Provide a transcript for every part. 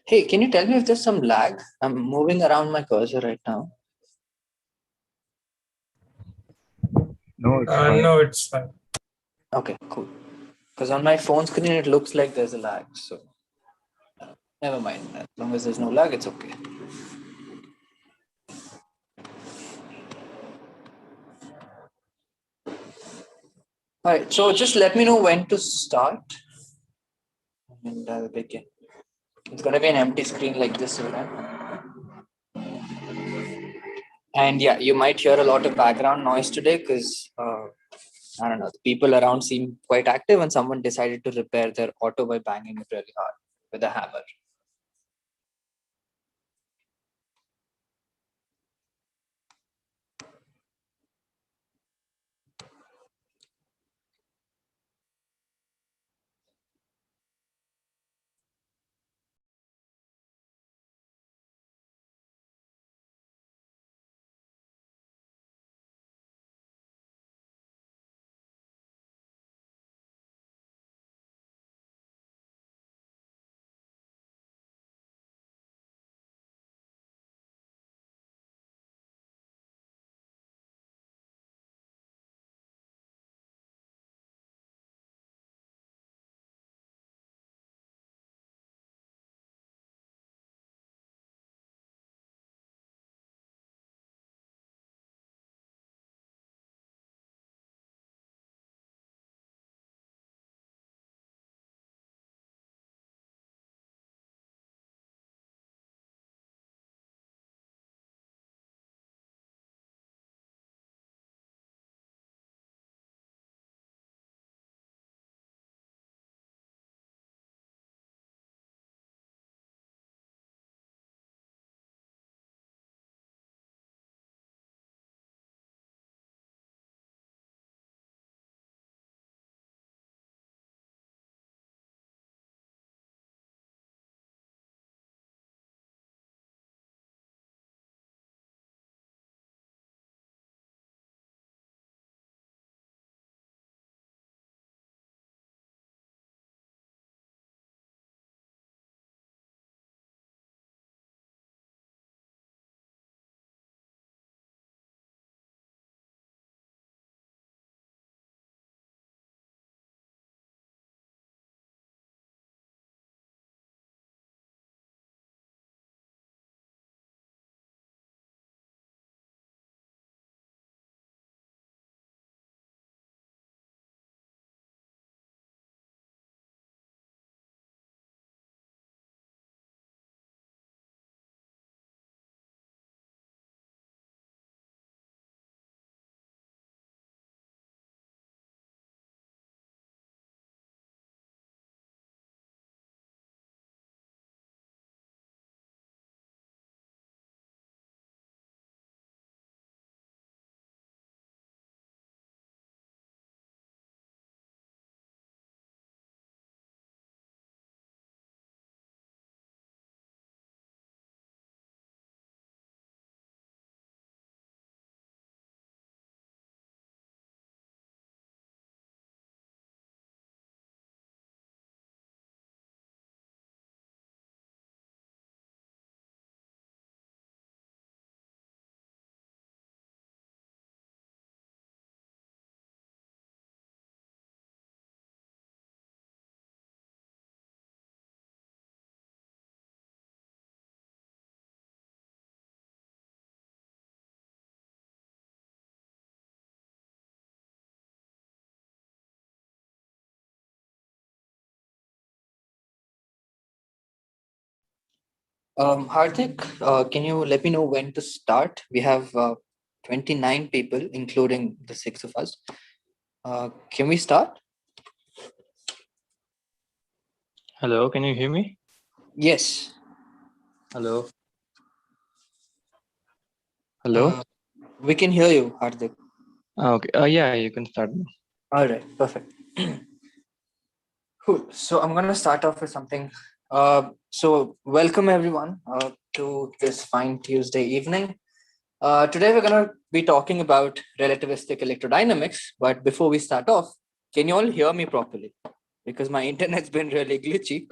Hey, can you tell me if there's some lag? I'm moving around my cursor right now. No, it's fine. No, it's fine. Okay, cool. Because on my phone screen, it looks like there's a lag. So never mind. As long as there's no lag, it's okay. All right, so just let me know when to start. And I'll begin. It's going to be an empty screen like this. And yeah, you might hear a lot of background noise today because I don't know, the people around seem quite active and someone decided to repair their auto by banging it really hard with a hammer. Hardik, can you let me know when to start? We have 29 people, including the six of us. Can we start? Hello, can you hear me? Yes. Hello. Hello. We can hear you, Hardik. Okay. Yeah, you can start now. All right, perfect. Cool. So I'm going to start off with something. So welcome everyone to this fine Tuesday evening. Today we're going to be talking about relativistic electrodynamics. But before we start off, can you all hear me properly? Because my internet's been really glitchy.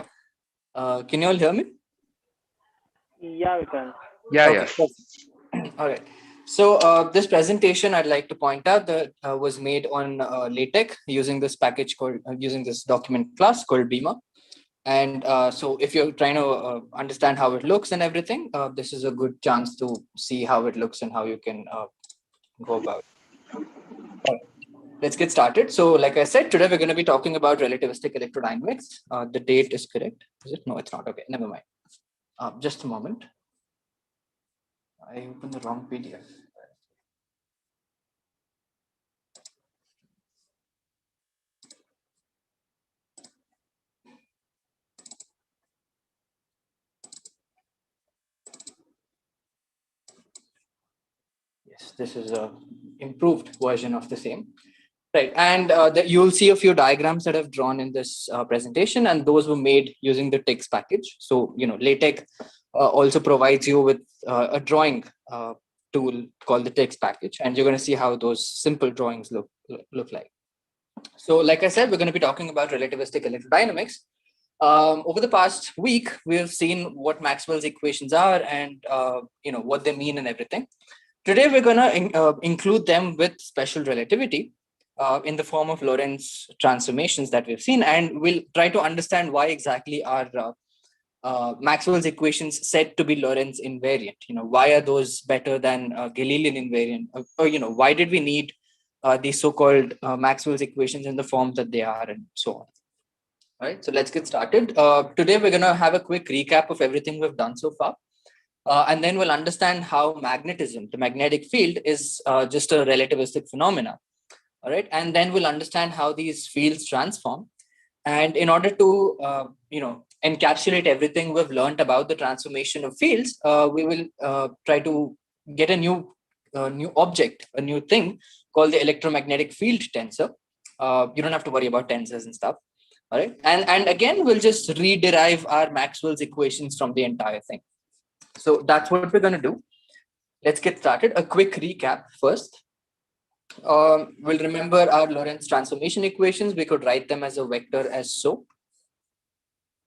Can you all hear me? Yeah, we can. Yeah, Okay. yes. All right. So this presentation, I'd like to point out that was made on LaTeX using this package called using this document class called Beamer. And so if you're trying to understand how it looks and everything, this is a good chance to see how it looks and how you can go about it. Let's get started. So like I said, today we're going to be talking about relativistic electrodynamics. The date is correct. Is it? No, it's not. Okay, never mind. Just a moment. I opened the wrong PDF. Yes, this is a improved version of the same. Right, and you'll see a few diagrams that I've drawn in this presentation, and those were made using the text package. So, LaTeX also provides you with a drawing tool called the text package, and you're going to see how those simple drawings look like. So, like I said, we're going to be talking about relativistic electrodynamics. Over the past week, we have seen what Maxwell's equations are and what they mean and everything. Today, we're going to include them with special relativity in the form of Lorentz transformations that we've seen, and we'll try to understand why exactly are Maxwell's equations said to be Lorentz invariant. Why are those better than Galilean invariant? Or why did we need these so-called Maxwell's equations in the form that they are, and so on. All right, so let's get started. Today, we're going to have a quick recap of everything we've done so far. And then we'll understand how magnetism, the magnetic field, is just a relativistic phenomena. All right, and then we'll understand how these fields transform. And in order to, encapsulate everything we've learned about the transformation of fields, we will try to get a new object, a new thing called the electromagnetic field tensor. You don't have to worry about tensors and stuff. All right, and again, we'll just rederive our Maxwell's equations from the entire thing. So that's what we're going to do. Let's get started. A quick recap first. We'll remember our Lorentz transformation equations. We could write them as a vector as so.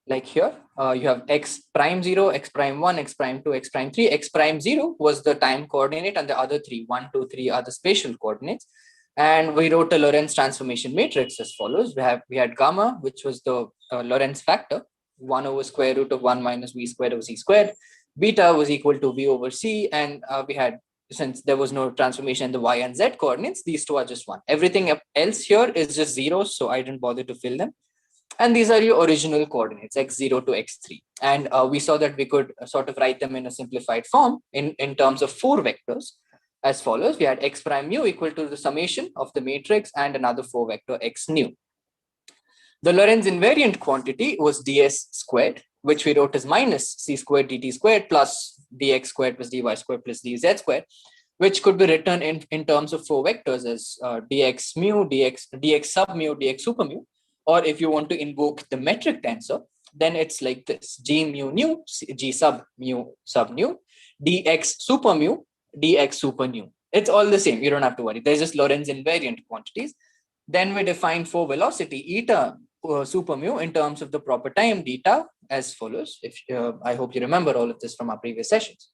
Like here, you have x prime 0, x prime 1, x prime 2, x prime 3. X prime 0 was the time coordinate, and the other three, 1, 2, 3, are the spatial coordinates. And we wrote a Lorentz transformation matrix as follows. We had gamma, which was the Lorentz factor, 1 over square root of 1 minus v squared over c squared. Beta was equal to v over c, and we had, since there was no transformation in the y and z coordinates, these two are just 1. Everything else here is just zeros, so I didn't bother to fill them. And these are your original coordinates, x0 to x3. And we saw that we could sort of write them in a simplified form in terms of 4 vectors as follows. We had x prime mu equal to the summation of the matrix and another 4 vector x nu. The Lorentz invariant quantity was ds squared, which we wrote as minus c squared dt squared plus dx squared plus dy squared plus dz squared, which could be written in terms of 4 vectors as dx mu, dx sub mu, dx super mu. Or if you want to invoke the metric tensor, then it's like this: g mu nu, g sub mu sub nu, dx super mu, dx super nu. It's all the same. You don't have to worry. There's just Lorentz invariant quantities. Then we define for velocity eta super mu in terms of the proper time theta as follows. If I hope you remember all of this from our previous sessions.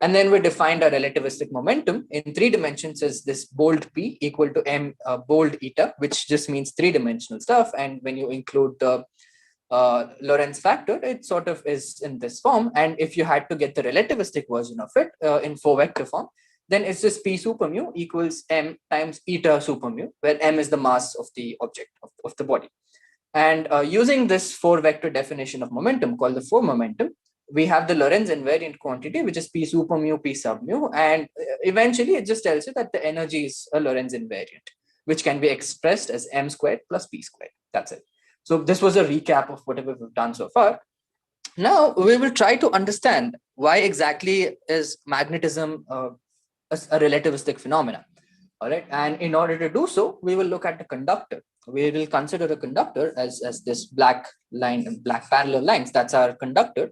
And then we defined our relativistic momentum in 3 dimensions as this bold p equal to m bold eta, which just means 3-dimensional stuff. And when you include the Lorentz factor, it sort of is in this form. And if you had to get the relativistic version of it in 4-vector form, then it's just p super mu equals m times eta super mu, where m is the mass of the object of the body. And using this 4-vector definition of momentum called the 4 momentum, we have the Lorentz invariant quantity, which is p super mu, p sub mu. And eventually it just tells you that the energy is a Lorentz invariant, which can be expressed as m squared plus p squared. That's it. So this was a recap of whatever we've done so far. Now we will try to understand why exactly is magnetism a relativistic phenomena. All right. And in order to do so, we will look at the conductor. We will consider a conductor as this black line, black parallel lines. That's our conductor.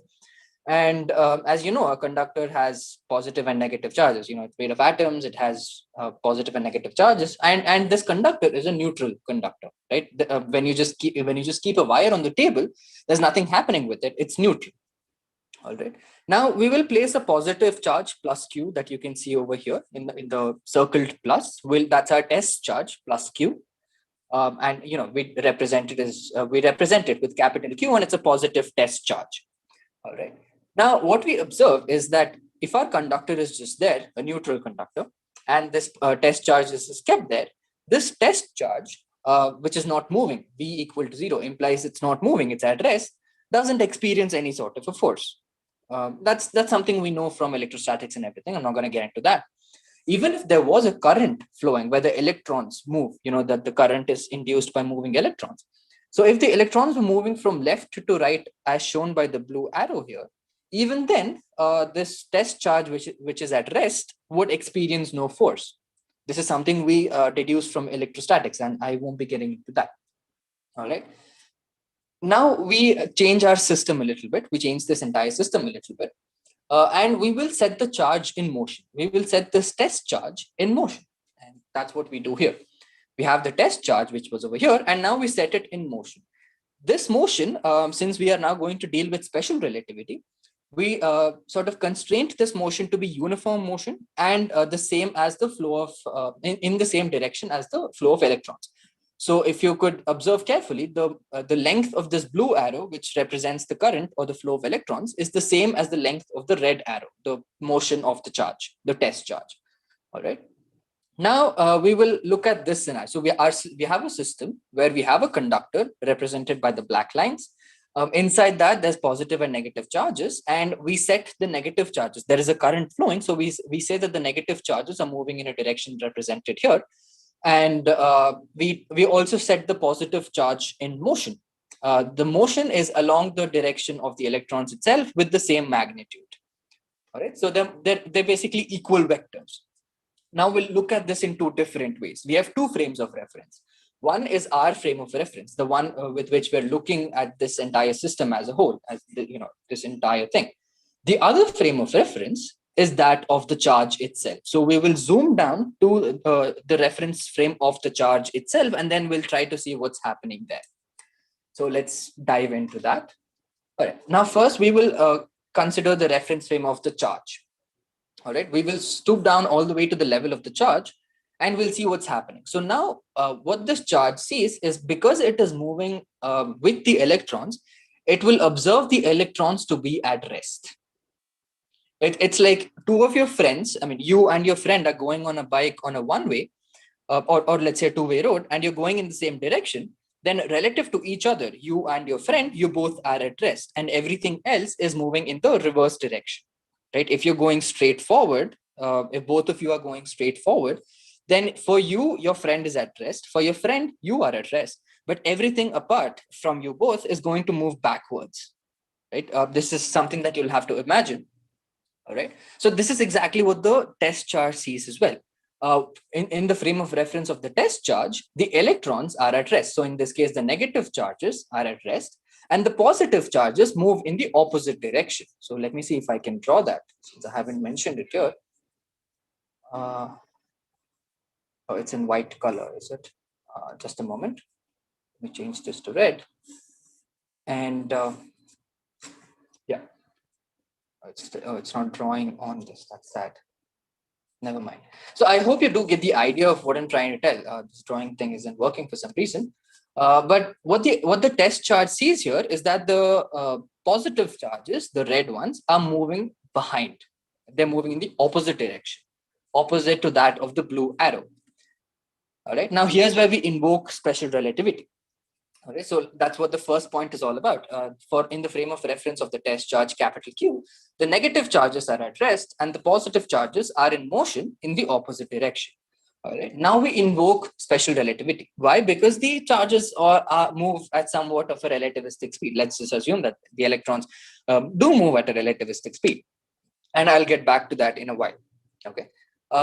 And as you know, a conductor has positive and negative charges. It's made of atoms. It has positive and negative charges. And this conductor is a neutral conductor, right? When you just keep a wire on the table, there's nothing happening with it. It's neutral. All right. Now we will place a positive charge plus Q that you can see over here in the circled plus. That's our test charge plus Q. And we represent it with capital Q, and it's a positive test charge. All right. Now what we observe is that if our conductor is just there, a neutral conductor, and this test charge is kept there, this test charge, which is not moving, V equal to 0, implies it's not moving, it's at rest, doesn't experience any sort of a force. That's something we know from electrostatics and everything. I'm not going to get into that. Even if there was a current flowing where the electrons move, that the current is induced by moving electrons. So if the electrons were moving from left to right, as shown by the blue arrow here, even then, this test charge, which is at rest, would experience no force. This is something we deduce from electrostatics, and I won't be getting into that. All right. Now we change our system a little bit. We change this entire system a little bit. And we will set the charge in motion. We will set this test charge in motion. And that's what we do here. We have the test charge, which was over here, and now we set it in motion. This motion, since we are now going to deal with special relativity, we sort of constrained this motion to be uniform motion and the same as the flow of, in the same direction as the flow of electrons. So if you could observe carefully, the length of this blue arrow, which represents the current or the flow of electrons, is the same as the length of the red arrow, the motion of the charge, the test charge. All right. Now we will look at this scenario. So we have a system where we have a conductor represented by the black lines. Inside that, there's positive and negative charges, and we set the negative charges. There is a current flowing, so we say that the negative charges are moving in a direction represented here. And we also set the positive charge in motion. The motion is along the direction of the electrons itself with the same magnitude. All right, so they're basically equal vectors. Now we'll look at this in two different ways. We have two frames of reference. One is our frame of reference, the one with which we're looking at this entire system as a whole, as this entire thing. The other frame of reference is that of the charge itself. So we will zoom down to the reference frame of the charge itself, and then we'll try to see what's happening there. So let's dive into that. All right. Now, first, we will consider the reference frame of the charge. All right. We will stoop down all the way to the level of the charge, and we'll see what's happening. So now what this charge sees is, because it is moving with the electrons, it will observe the electrons to be at rest. It's like two of your friends, I mean, you and your friend are going on a bike on a one-way or let's say a two-way road, and you're going in the same direction. Then relative to each other, you and your friend, you both are at rest, and everything else is moving in the reverse direction, right? If you're going straight forward, if both of you are going straight forward, then for you, your friend is at rest. For your friend, you are at rest. But everything apart from you both is going to move backwards, right? This is something that you'll have to imagine. All right. So this is exactly what the test charge sees as well. In the frame of reference of the test charge, the electrons are at rest. So in this case, the negative charges are at rest, and the positive charges move in the opposite direction. So let me see if I can draw that, since I haven't mentioned it here. Oh, it's in white color, is it? Just a moment. Let me change this to red. And yeah. It's not drawing on this. That's sad. Never mind. So I hope you do get the idea of what I'm trying to tell. This drawing thing isn't working for some reason. But what the test charge sees here is that the positive charges, the red ones, are moving behind. They're moving in the opposite direction, opposite to that of the blue arrow. All right. Now here's where we invoke special relativity. Okay, so that's what the first point is all about. For in the frame of reference of the test charge capital Q, the negative charges are at rest and the positive charges are in motion in the opposite direction. All right. Now we invoke special relativity. Why? Because the charges move at somewhat of a relativistic speed. Let's just assume that the electrons do move at a relativistic speed, and I'll get back to that in a while. Okay.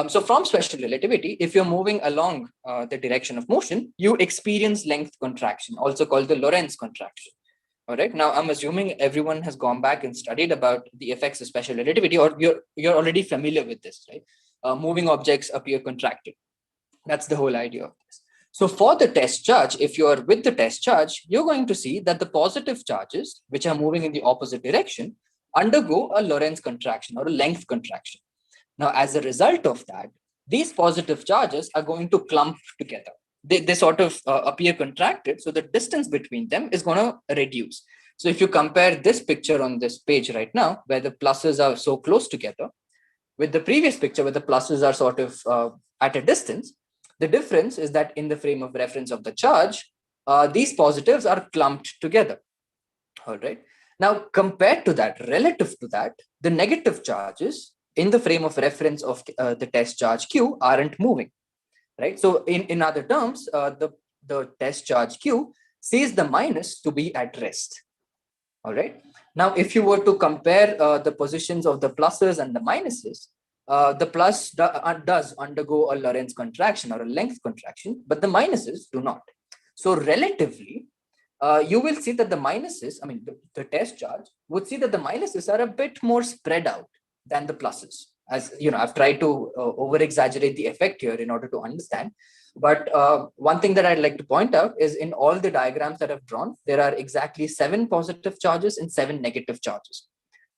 So from special relativity, if you're moving along the direction of motion, you experience length contraction, also called the Lorentz contraction. All right. Now, I'm assuming everyone has gone back and studied about the effects of special relativity, or you're already familiar with this, right? Moving objects appear contracted. That's the whole idea of this. So for the test charge, if you're with the test charge, you're going to see that the positive charges, which are moving in the opposite direction, undergo a Lorentz contraction or a length contraction. Now, as a result of that, these positive charges are going to clump together. They sort of appear contracted, so the distance between them is going to reduce. So if you compare this picture on this page right now, where the pluses are so close together, with the previous picture where the pluses are sort of at a distance, the difference is that in the frame of reference of the charge, these positives are clumped together. All right. Now, compared to that, relative to that, the negative charges in the frame of reference of the test charge Q aren't moving, right? So, in other terms, the test charge Q sees the minus to be at rest. All right. Now, if you were to compare the positions of the pluses and the minuses, the plus does undergo a Lorentz contraction or a length contraction, but the minuses do not. So, relatively, you will see that the minuses, I mean, the test charge would see that the minuses are a bit more spread out than the pluses. As you know, I've tried to over exaggerate the effect here in order to understand. But one thing that I'd like to point out is in all the diagrams that I've drawn, there are exactly 7 positive charges and 7 negative charges.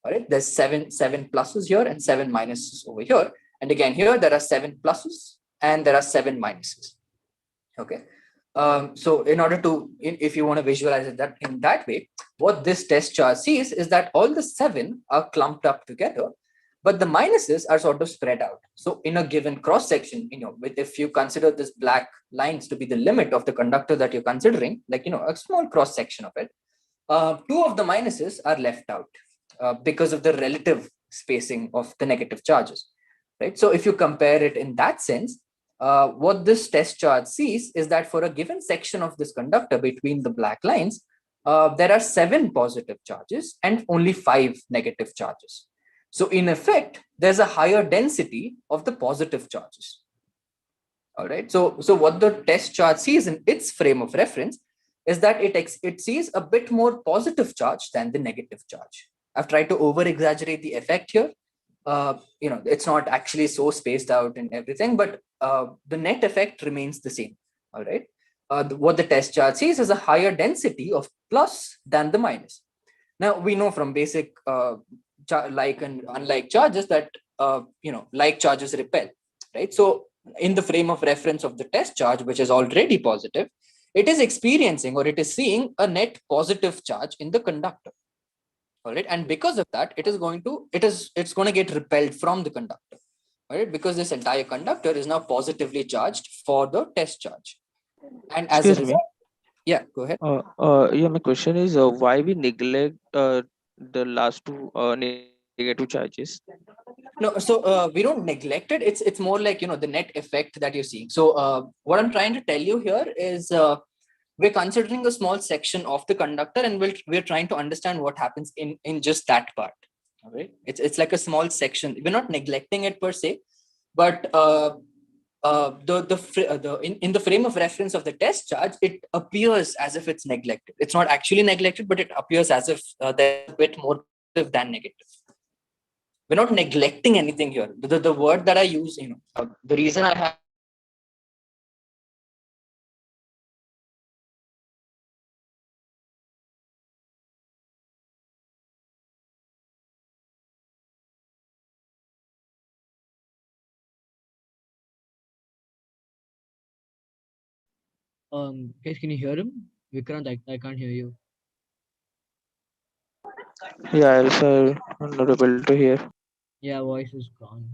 All right, there's seven pluses here and 7 minuses over here. And again, here there are 7 pluses and there are 7 minuses. Okay. So in order to, if you want to visualize it that in that way, what this test chart sees is that all the 7 are clumped up together, but the minuses are sort of spread out. So in a given cross section, if you consider this black lines to be the limit of the conductor that you're considering, like, a small cross section of it, 2 of the minuses are left out because of the relative spacing of the negative charges, right? So if you compare it in that sense, what this test chart sees is that for a given section of this conductor between the black lines, there are 7 positive charges and only 5 negative charges. So in effect, there's a higher density of the positive charges. All right. So what the test chart sees in its frame of reference is that it sees a bit more positive charge than the negative charge. I've tried to over exaggerate the effect here. It's not actually so spaced out and everything, but the net effect remains the same. All right. What the test chart sees is a higher density of plus than the minus. Now we know from basic like and unlike charges that like charges repel, right? So in the frame of reference of the test charge, which is already positive, it is experiencing or it is seeing a net positive charge in the conductor. All right, and because of that, it's going to get repelled from the conductor. All right, because this entire conductor is now positively charged for the test charge, and as a Excuse me. result, yeah, go ahead. Yeah, my question is why we neglect the last two negative charges? No, so we don't neglect it. It's more like the net effect that you're seeing. So what I'm trying to tell you here is we're considering a small section of the conductor, and we're trying to understand what happens in just that part. All right, it's like a small section. We're not neglecting it per se, but in the frame of reference of the test charge, it appears as if it's neglected. It's not actually neglected, but it appears as if there's a bit more positive than negative. We're not neglecting anything here. The word that I use, the reason I have Guys, can you hear him? Vikrant, I can't hear you. Yeah, also I'm not able to hear. Yeah, voice is gone.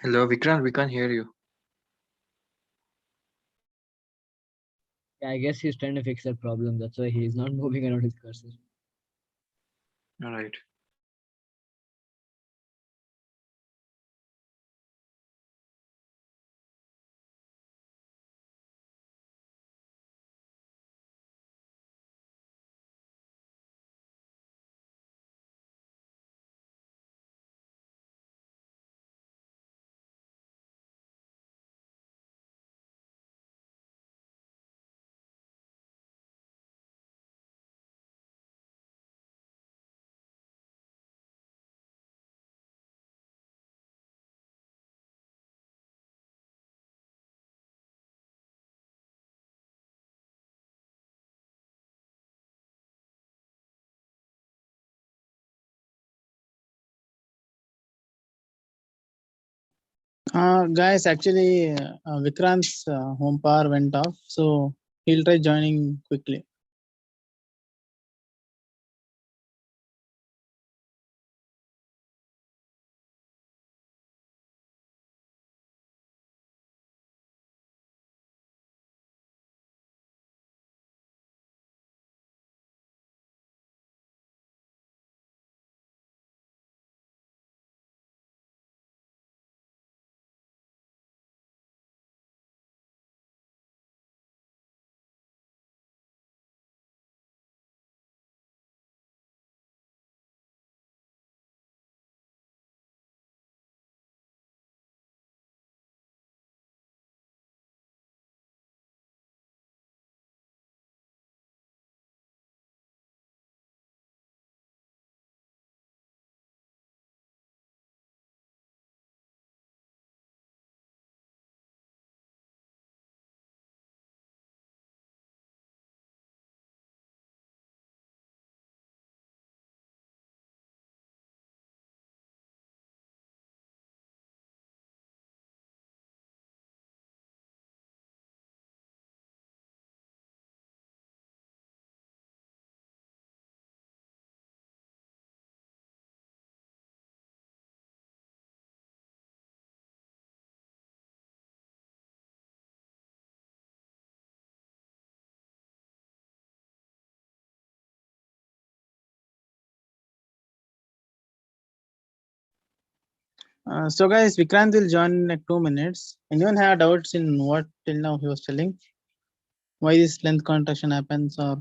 Hello, Vikrant, we can't hear you. Yeah, I guess he's trying to fix that problem. That's why he's not moving around his cursor. All right. Guys, actually, Vikrant's home power went off, so he'll try joining quickly. So guys, Vikrant will join in like 2 minutes. Anyone have doubts in what till now he was telling? Why this length contraction happens or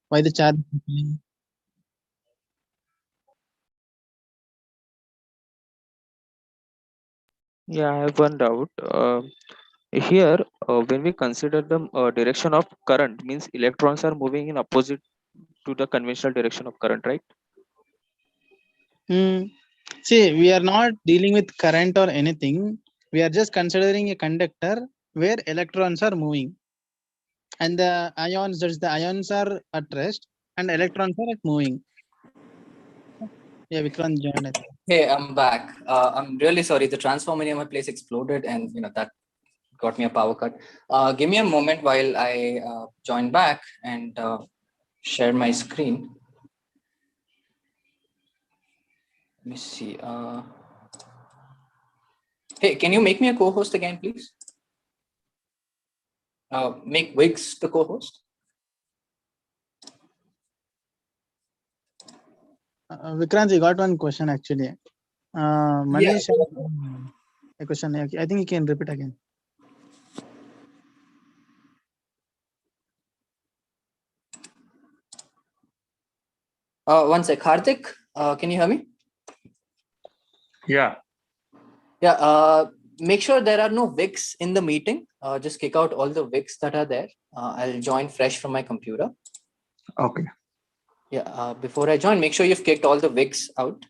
why the charge? Yeah, I have one doubt. Here, when we consider the direction of current, means electrons are moving in opposite to the conventional direction of current, right? See, we are not dealing with current or anything. We are just considering a conductor where electrons are moving. And the ions, that's the ions are at rest and electrons are at moving. Yeah, Vikrant joined. I think. Hey, I'm back. I'm really sorry. The transformer near my place exploded, and that got me a power cut. Give me a moment while I join back and share my screen. Let me see. Hey, can you make me a co-host again, please? Make Wiggs the co-host. Vikrant, you got one question actually. Manish, a question. I think you can repeat again. One sec. Hardik, can you hear me? Yeah. Yeah. Make sure there are no Wix in the meeting. Just kick out all the Wix that are there. I'll join fresh from my computer. Okay. Yeah. Before I join, make sure you've kicked all the Wix out.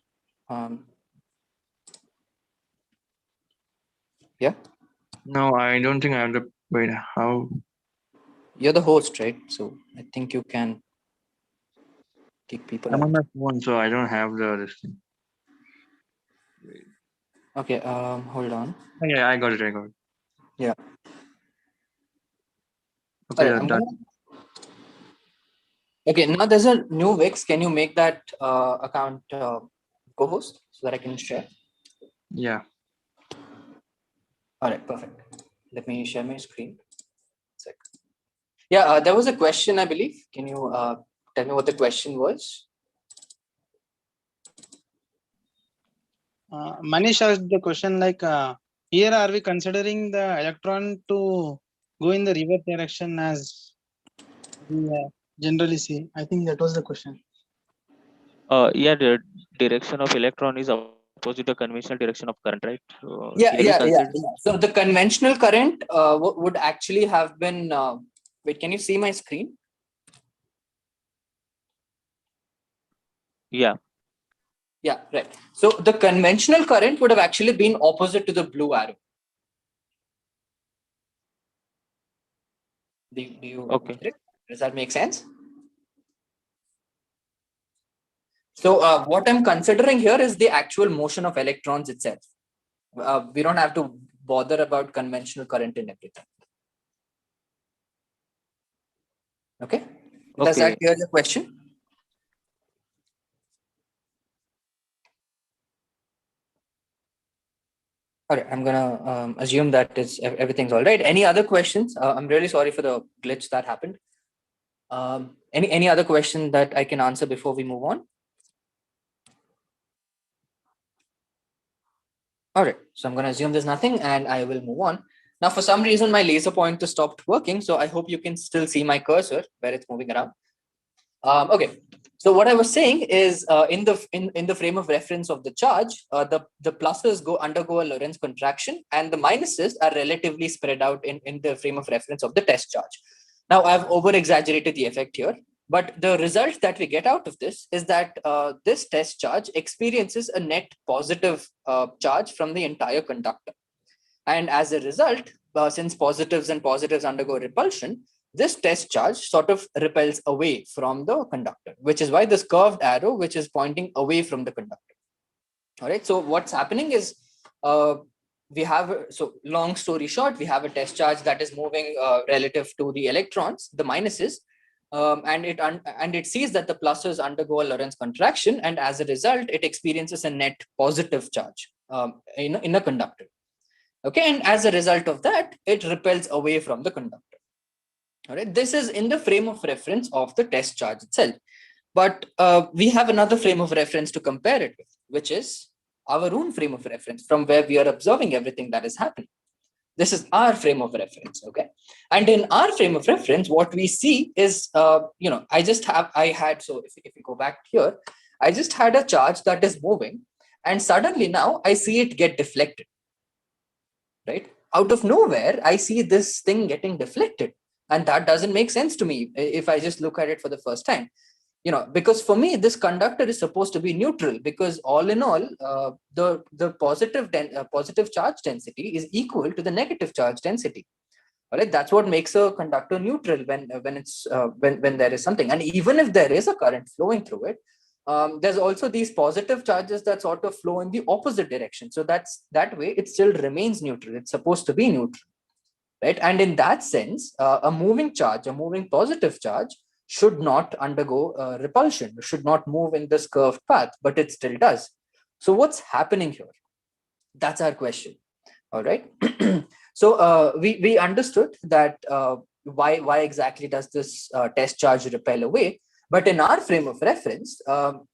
Yeah. No, I don't think I have the. Wait, how? You're the host, right? So I think you can kick people I'm out. on my phone, so I don't have this thing. Okay. Hold on. Oh, yeah, I got it. I got it. Yeah. Okay, All right, done. Okay. Now there's a new Wix. Can you make that account co-host so that I can share? Yeah. All right. Perfect. Let me share my screen. Sec. Yeah. There was a question, I believe. Can you tell me what the question was? Manish asked the question like, here are we considering the electron to go in the reverse direction as we generally see? I think that was the question. Yeah, the direction of electron is opposite the conventional direction of current, right? So Yeah. here we consider. So the conventional current would actually have been. Wait, can you see my screen? Yeah. Yeah, right. So the conventional current would have actually been opposite to the blue arrow. Do you Okay. get it? Does that make sense? So what I'm considering here is the actual motion of electrons itself. We don't have to bother about conventional current and everything. Okay. Does Okay. that clear the question? All right, I'm gonna assume that everything's all right. Any other questions? I'm really sorry for the glitch that happened. Any other question that I can answer before we move on? All right, so I'm gonna assume there's nothing, and I will move on. Now, for some reason, my laser pointer stopped working, so I hope you can still see my cursor where it's moving around. Okay, so what I was saying is in the frame of reference of the charge, the pluses undergo a Lorentz contraction and the minuses are relatively spread out in the frame of reference of the test charge. Now I've over exaggerated the effect here, but the result that we get out of this is that this test charge experiences a net positive charge from the entire conductor. And as a result, since positives and positives undergo repulsion, this test charge sort of repels away from the conductor, which is why this curved arrow, which is pointing away from the conductor. All right, so what's happening is we have, so long story short, we have a test charge that is moving relative to the electrons, the minuses, and it sees that the pluses undergo a Lorentz contraction, and as a result, it experiences a net positive charge in a conductor. Okay, and as a result of that, it repels away from the conductor. All right, this is in the frame of reference of the test charge itself. But we have another frame of reference to compare it with, which is our own frame of reference from where we are observing everything that is happening. This is our frame of reference, okay? And in our frame of reference, what we see is, so if you go back here, I just had a charge that is moving, and suddenly now I see it get deflected, right? Out of nowhere, I see this thing getting deflected. And that doesn't make sense to me if I just look at it for the first time. Because for me, this conductor is supposed to be neutral, because all in all, the positive charge density is equal to the negative charge density. All right, that's what makes a conductor neutral when there is something. And even if there is a current flowing through it, there's also these positive charges that sort of flow in the opposite direction. So that way it still remains neutral. It's supposed to be neutral, right? And in that sense, a moving positive charge should not undergo repulsion, should not move in this curved path, but it still does. So what's happening here? That's our question. All right. So we understood that why exactly does this test charge repel away? But in our frame of reference,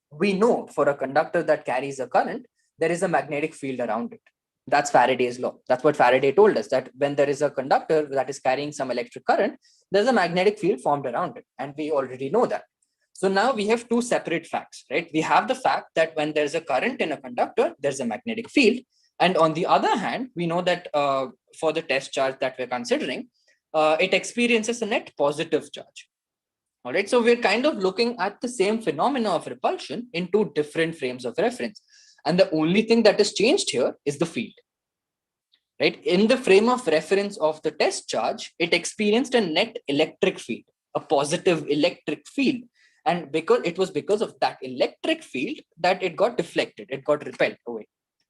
we know for a conductor that carries a current, there is a magnetic field around it. That's Faraday's law. That's what Faraday told us, that when there is a conductor that is carrying some electric current, there's a magnetic field formed around it. And we already know that. So now we have two separate facts, right? We have the fact that when there's a current in a conductor, there's a magnetic field. And on the other hand, we know that for the test charge that we're considering, it experiences a net positive charge. All right, so we're kind of looking at the same phenomena of repulsion in two different frames of reference. And the only thing that is changed here is the field. Right? In the frame of reference of the test charge, it experienced a net electric field, a positive electric field. And because of that electric field that it got deflected, it got repelled away.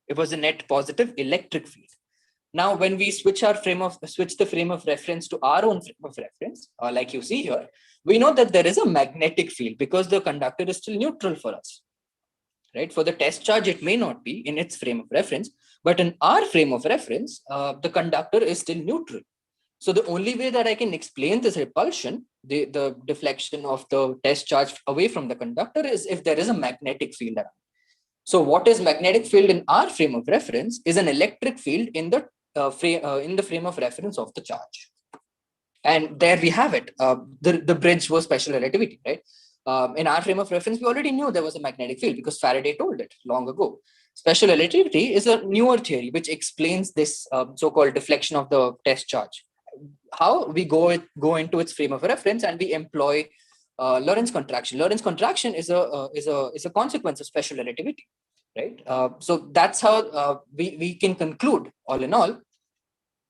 It was a net positive electric field. Now, when we switch the frame of reference to our own frame of reference, like you see here, we know that there is a magnetic field because the conductor is still neutral for us. Right? For the test charge, it may not be in its frame of reference, but in our frame of reference, the conductor is still neutral. So the only way that I can explain this repulsion, the deflection of the test charge away from the conductor, is if there is a magnetic field around. So what is magnetic field in our frame of reference is an electric field in the frame of reference of the charge. And there we have it. The bridge was special relativity, right? In our frame of reference, we already knew there was a magnetic field because Faraday told it long ago. Special relativity is a newer theory which explains this so-called deflection of the test charge. How we go into its frame of reference and we employ Lorentz contraction. Lorentz contraction is a consequence of special relativity, right? So that's how we can conclude, all in all,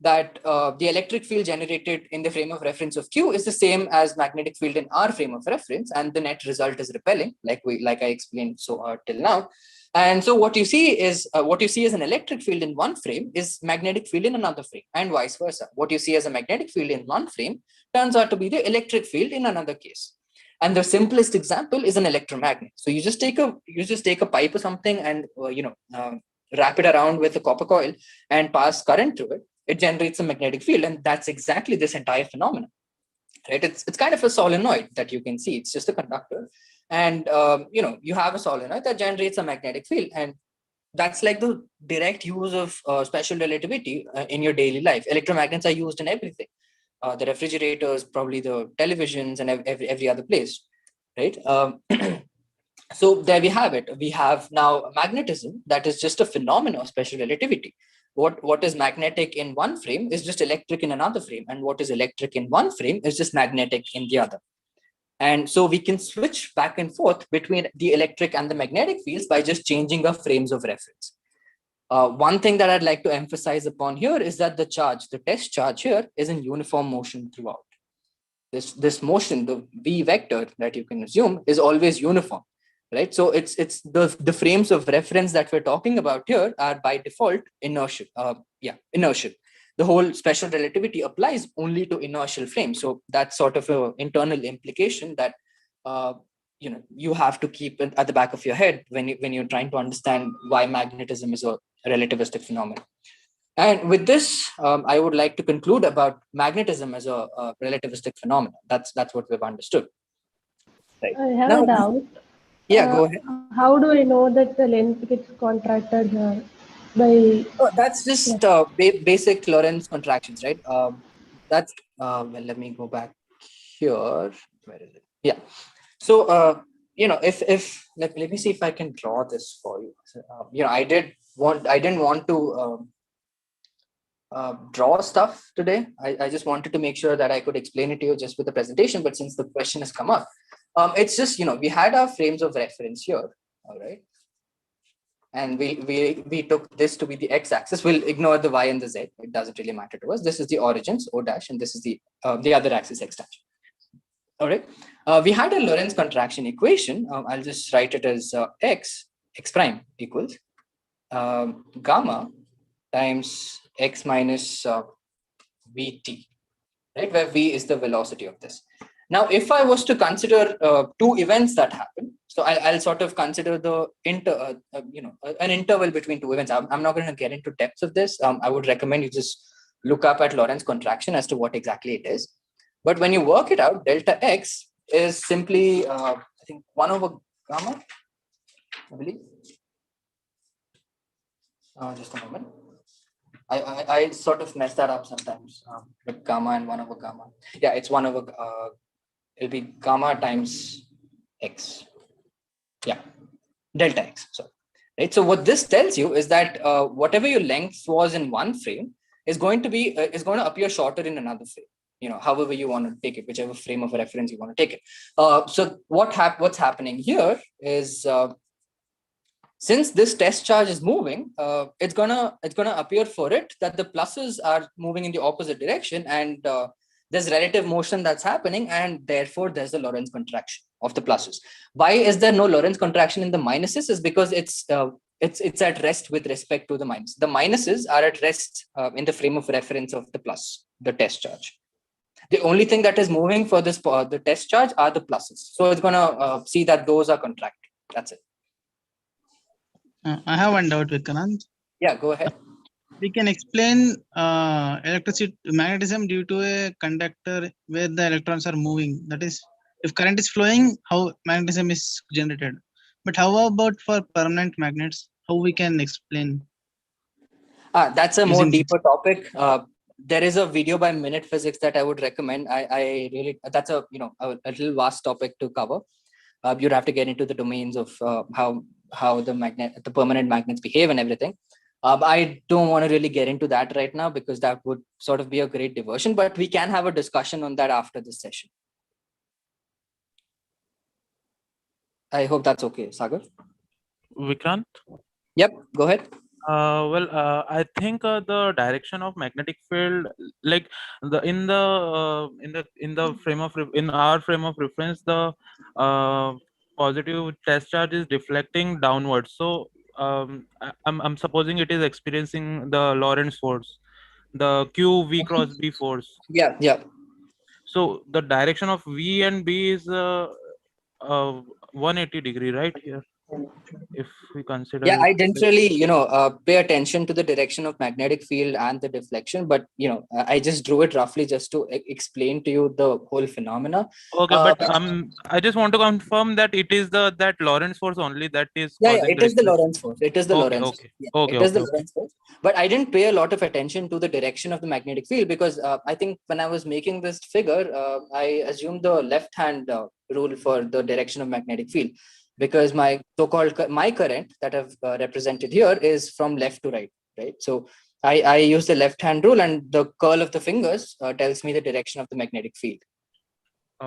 that the electric field generated in the frame of reference of Q is the same as magnetic field in our frame of reference, and the net result is repelling, like I explained till now. And so what you see is an electric field in one frame is magnetic field in another frame, and vice versa. What you see as a magnetic field in one frame turns out to be the electric field in another case. And the simplest example is an electromagnet. So you just take a pipe or something and wrap it around with a copper coil and pass current through it. It generates a magnetic field, and that's exactly this entire phenomenon. Right? It's kind of a solenoid that you can see. It's just a conductor, and you have a solenoid that generates a magnetic field, and that's like the direct use of special relativity in your daily life. Electromagnets are used in everything, the refrigerators, probably the televisions, and every other place, right? So there we have it. We have now magnetism that is just a phenomenon of special relativity. What is magnetic in one frame is just electric in another frame, and what is electric in one frame is just magnetic in the other. And so we can switch back and forth between the electric and the magnetic fields by just changing our frames of reference. One thing that I'd like to emphasize upon here is that the test charge here is in uniform motion throughout. This motion, the v vector that you can assume, is always uniform, right? So it's the frames of reference that we're talking about here are by default inertial. Inertial. The whole special relativity applies only to inertial frames. So that's sort of an internal implication that you have to keep it at the back of your head when you're trying to understand why magnetism is a relativistic phenomenon. And with this, I would like to conclude about magnetism as a relativistic phenomenon. That's what we've understood. Right. I have Now, a doubt. yeah, go ahead. How do I know that the length gets contracted here? By That's just basic Lorentz contractions, right? That's well. Let me go back here. Where is it? Yeah. So if let me see if I can draw this for you. So, I didn't want to draw stuff today. I just wanted to make sure that I could explain it to you just with the presentation. But since the question has come up, it's just we had our frames of reference here, all right, and we took this to be the x-axis. We'll ignore the y and the z. It doesn't really matter to us. This is the origins O dash, and this is the other axis x dash. All right. We had a Lorentz contraction equation. I'll just write it as x prime equals gamma times x minus vt, right? Where v is the velocity of this. Now, if I was to consider two events that happen, so I'll sort of consider the an interval between two events. I'm not going to get into depths of this. I would recommend you just look up at Lorentz contraction as to what exactly it is. But when you work it out, delta x is simply, I think, 1 over gamma, I believe. Just a moment. I sort of mess that up sometimes with gamma and 1 over gamma. Yeah, it's 1 over, it'll be gamma times x. Yeah, delta x. So, right. So what this tells you is that whatever your length was in one frame is going to appear shorter in another frame. However you want to take it, whichever frame of reference you want to take it. So what's happening here is since this test charge is moving, it's gonna appear for it that the pluses are moving in the opposite direction, and there's relative motion that's happening, and therefore there's a Lorentz contraction of the pluses. Why is there no Lorentz contraction in the minuses? Is because it's at rest with respect to the minus. The minuses are at rest in the frame of reference of the plus, the test charge. The only thing that is moving for this the test charge are the pluses. So it's going to see that those are contracted. That's it. I have one doubt, Vikrant. Yeah, go ahead. We can explain magnetism due to a conductor where the electrons are moving. That is, if current is flowing, how magnetism is generated. But how about for permanent magnets? How we can explain? That's a more deeper topic. There is a video by Minute Physics that I would recommend. I really, that's a little vast topic to cover. You'd have to get into the domains of how the permanent magnets behave and everything. I don't want to really get into that right now because that would sort of be a great diversion, but we can have a discussion on that after this session. I hope that's okay, Sagar. Vikrant? Yep, go ahead. I think the direction of magnetic field, like in our frame of reference, the positive test charge is deflecting downwards. So I'm supposing it is experiencing the Lorentz force, the Q V cross B force. Yeah. So the direction of V and B is 180-degree, right here, if we consider Yeah, it. I didn't really, pay attention to the direction of magnetic field and the deflection, but I just drew it roughly just to explain to you the whole phenomena. Okay, but I just want to confirm that it is that Lorentz force only that is Yeah, causing it the is the reflection. Lorentz force. It is the Okay, Lorentz. okay, Yeah, okay, it is okay, the okay. Lorentz force. But I didn't pay a lot of attention to the direction of the magnetic field because I think when I was making this figure, I assumed the left hand rule for the direction of magnetic field, because my so-called my current that I've represented here is from left to right, right? So I use the left hand rule, and the curl of the fingers tells me the direction of the magnetic field.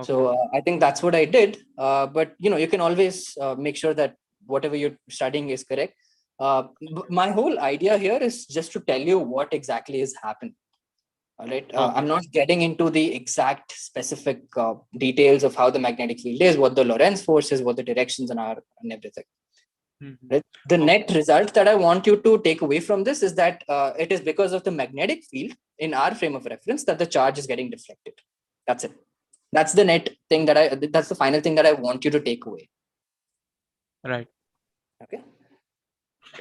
So Okay. I think that's what I did. But you can always make sure that whatever you're studying is correct. My whole idea here is just to tell you what exactly is happening. All right. Okay. I'm not getting into the exact specific details of how the magnetic field is, what the Lorentz force is, what the directions are, and everything. Mhm. Right? The Okay. net result that I want you to take away from this is that it is because of the magnetic field in our frame of reference that the charge is getting deflected. That's it. That's the net thing that's the final thing that I want you to take away. Right. Okay.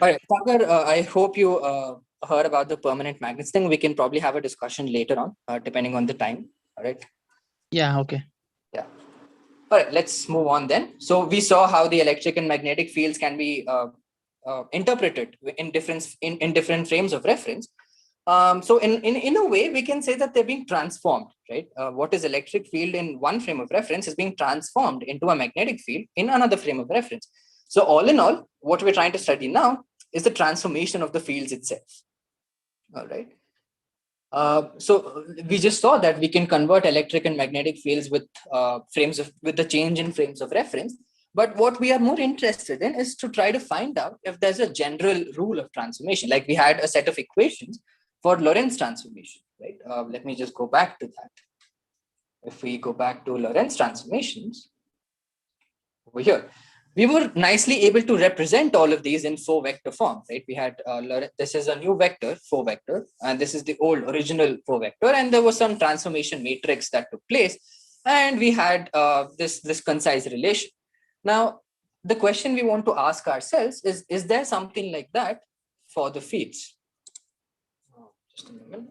All right, Sagar, I hope you heard about the permanent magnets thing. We can probably have a discussion later on, depending on the time. All right. Yeah, okay. Yeah. All right, let's move on then. So we saw how the electric and magnetic fields can be interpreted in different frames of reference. So in a way, we can say that they're being transformed, right? What is electric field in one frame of reference is being transformed into a magnetic field in another frame of reference. So all in all, what we're trying to study now is the transformation of the fields itself. All right. So we just saw that we can convert electric and magnetic fields with with the change in frames of reference. But what we are more interested in is to try to find out if there's a general rule of transformation. Like we had a set of equations for Lorentz transformation, right? Let me just go back to that. If we go back to Lorentz transformations over here, we were nicely able to represent all of these in 4-vector form, right? We had this is a new vector, 4-vector, and this is the old original 4-vector, and there was some transformation matrix that took place, and we had this concise relation. Now, the question we want to ask ourselves is there something like that for the fields? Just a moment.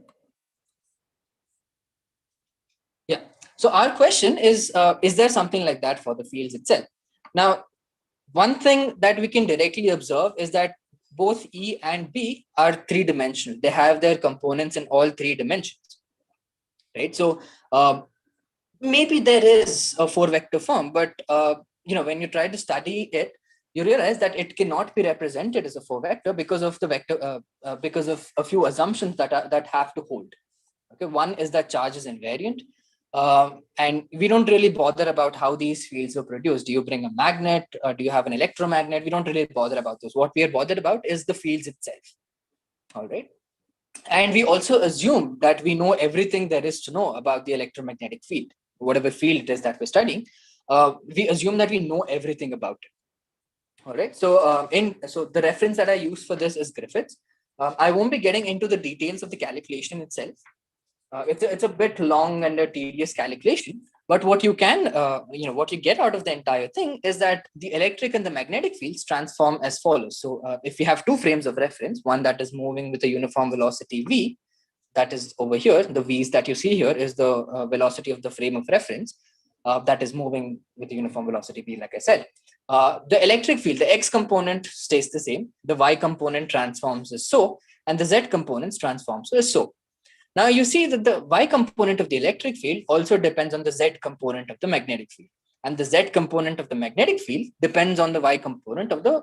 Yeah. So our question is there something like that for the fields itself? Now, one thing that we can directly observe is that both E and B are three-dimensional. They have their components in all three dimensions, right? So maybe there is a 4-vector form, but when you try to study it, you realize that it cannot be represented as a 4-vector because of the vector, because of a few assumptions that have to hold. Okay, one is that charge is invariant. And we don't really bother about how these fields were produced. Do you bring a magnet? Do you have an electromagnet? We don't really bother about those. What we are bothered about is the fields itself. All right. And we also assume that we know everything there is to know about the electromagnetic field, whatever field it is that we're studying. We assume that we know everything about it. All right. So so the reference that I use for this is Griffiths. I won't be getting into the details of the calculation itself. It's a bit long and a tedious calculation, but what you can what you get out of the entire thing is that the electric and the magnetic fields transform as follows. So if we have two frames of reference, one that is moving with a uniform velocity v, that is over here, the v's that you see here is the velocity of the frame of reference that is moving with the uniform velocity v, like I said. The electric field, the x component stays the same, the y component transforms as so, and the z components transforms as so. Now you see that the y component of the electric field also depends on the z component of the magnetic field. And the z component of the magnetic field depends on the y component of the,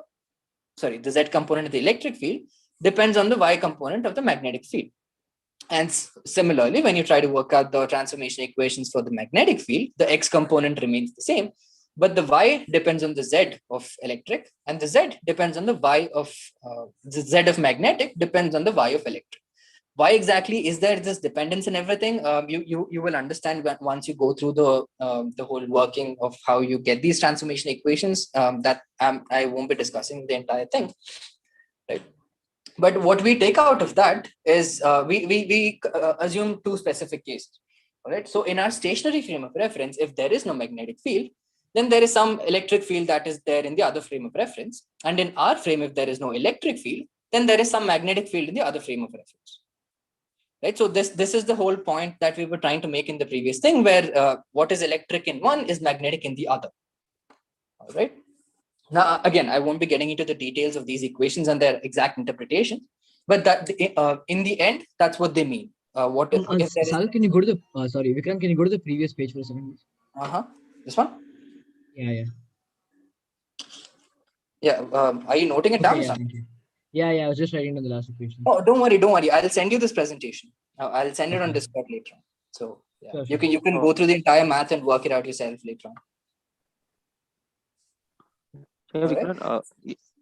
the z component of the electric field depends on the y component of the magnetic field. And similarly, when you try to work out the transformation equations for the magnetic field, the x component remains the same, but the y depends on the z of electric, and the z depends on the y of, the z of magnetic depends on the y of electric. Why exactly is there this dependence in everything? You will understand once you go through the whole working of how you get these transformation equations. That I won't be discussing the entire thing. right? But what we take out of that is we assume two specific cases. All right. So in our stationary frame of reference, if there is no magnetic field, then there is some electric field that is there in the other frame of reference. And in our frame, if there is no electric field, then there is some magnetic field in the other frame of reference. Right. So this is the whole point that we were trying to make in the previous thing, where what is electric in one is magnetic in the other. All right. Now, again, I won't be getting into the details of these equations and their exact interpretation, but that in the end, that's what they mean. What if there is... Sal, can you go to the sorry, Vikram, can you go to the previous page for a second? This one? Yeah. Yeah. Are you noting it down? Yeah, thank you. Yeah, I was just writing down the last equation. Oh, don't worry. I'll send you this presentation. I'll send it on Discord later on. So yeah, Sure. you can go through the entire math and work it out yourself later on. Yeah, Vikram,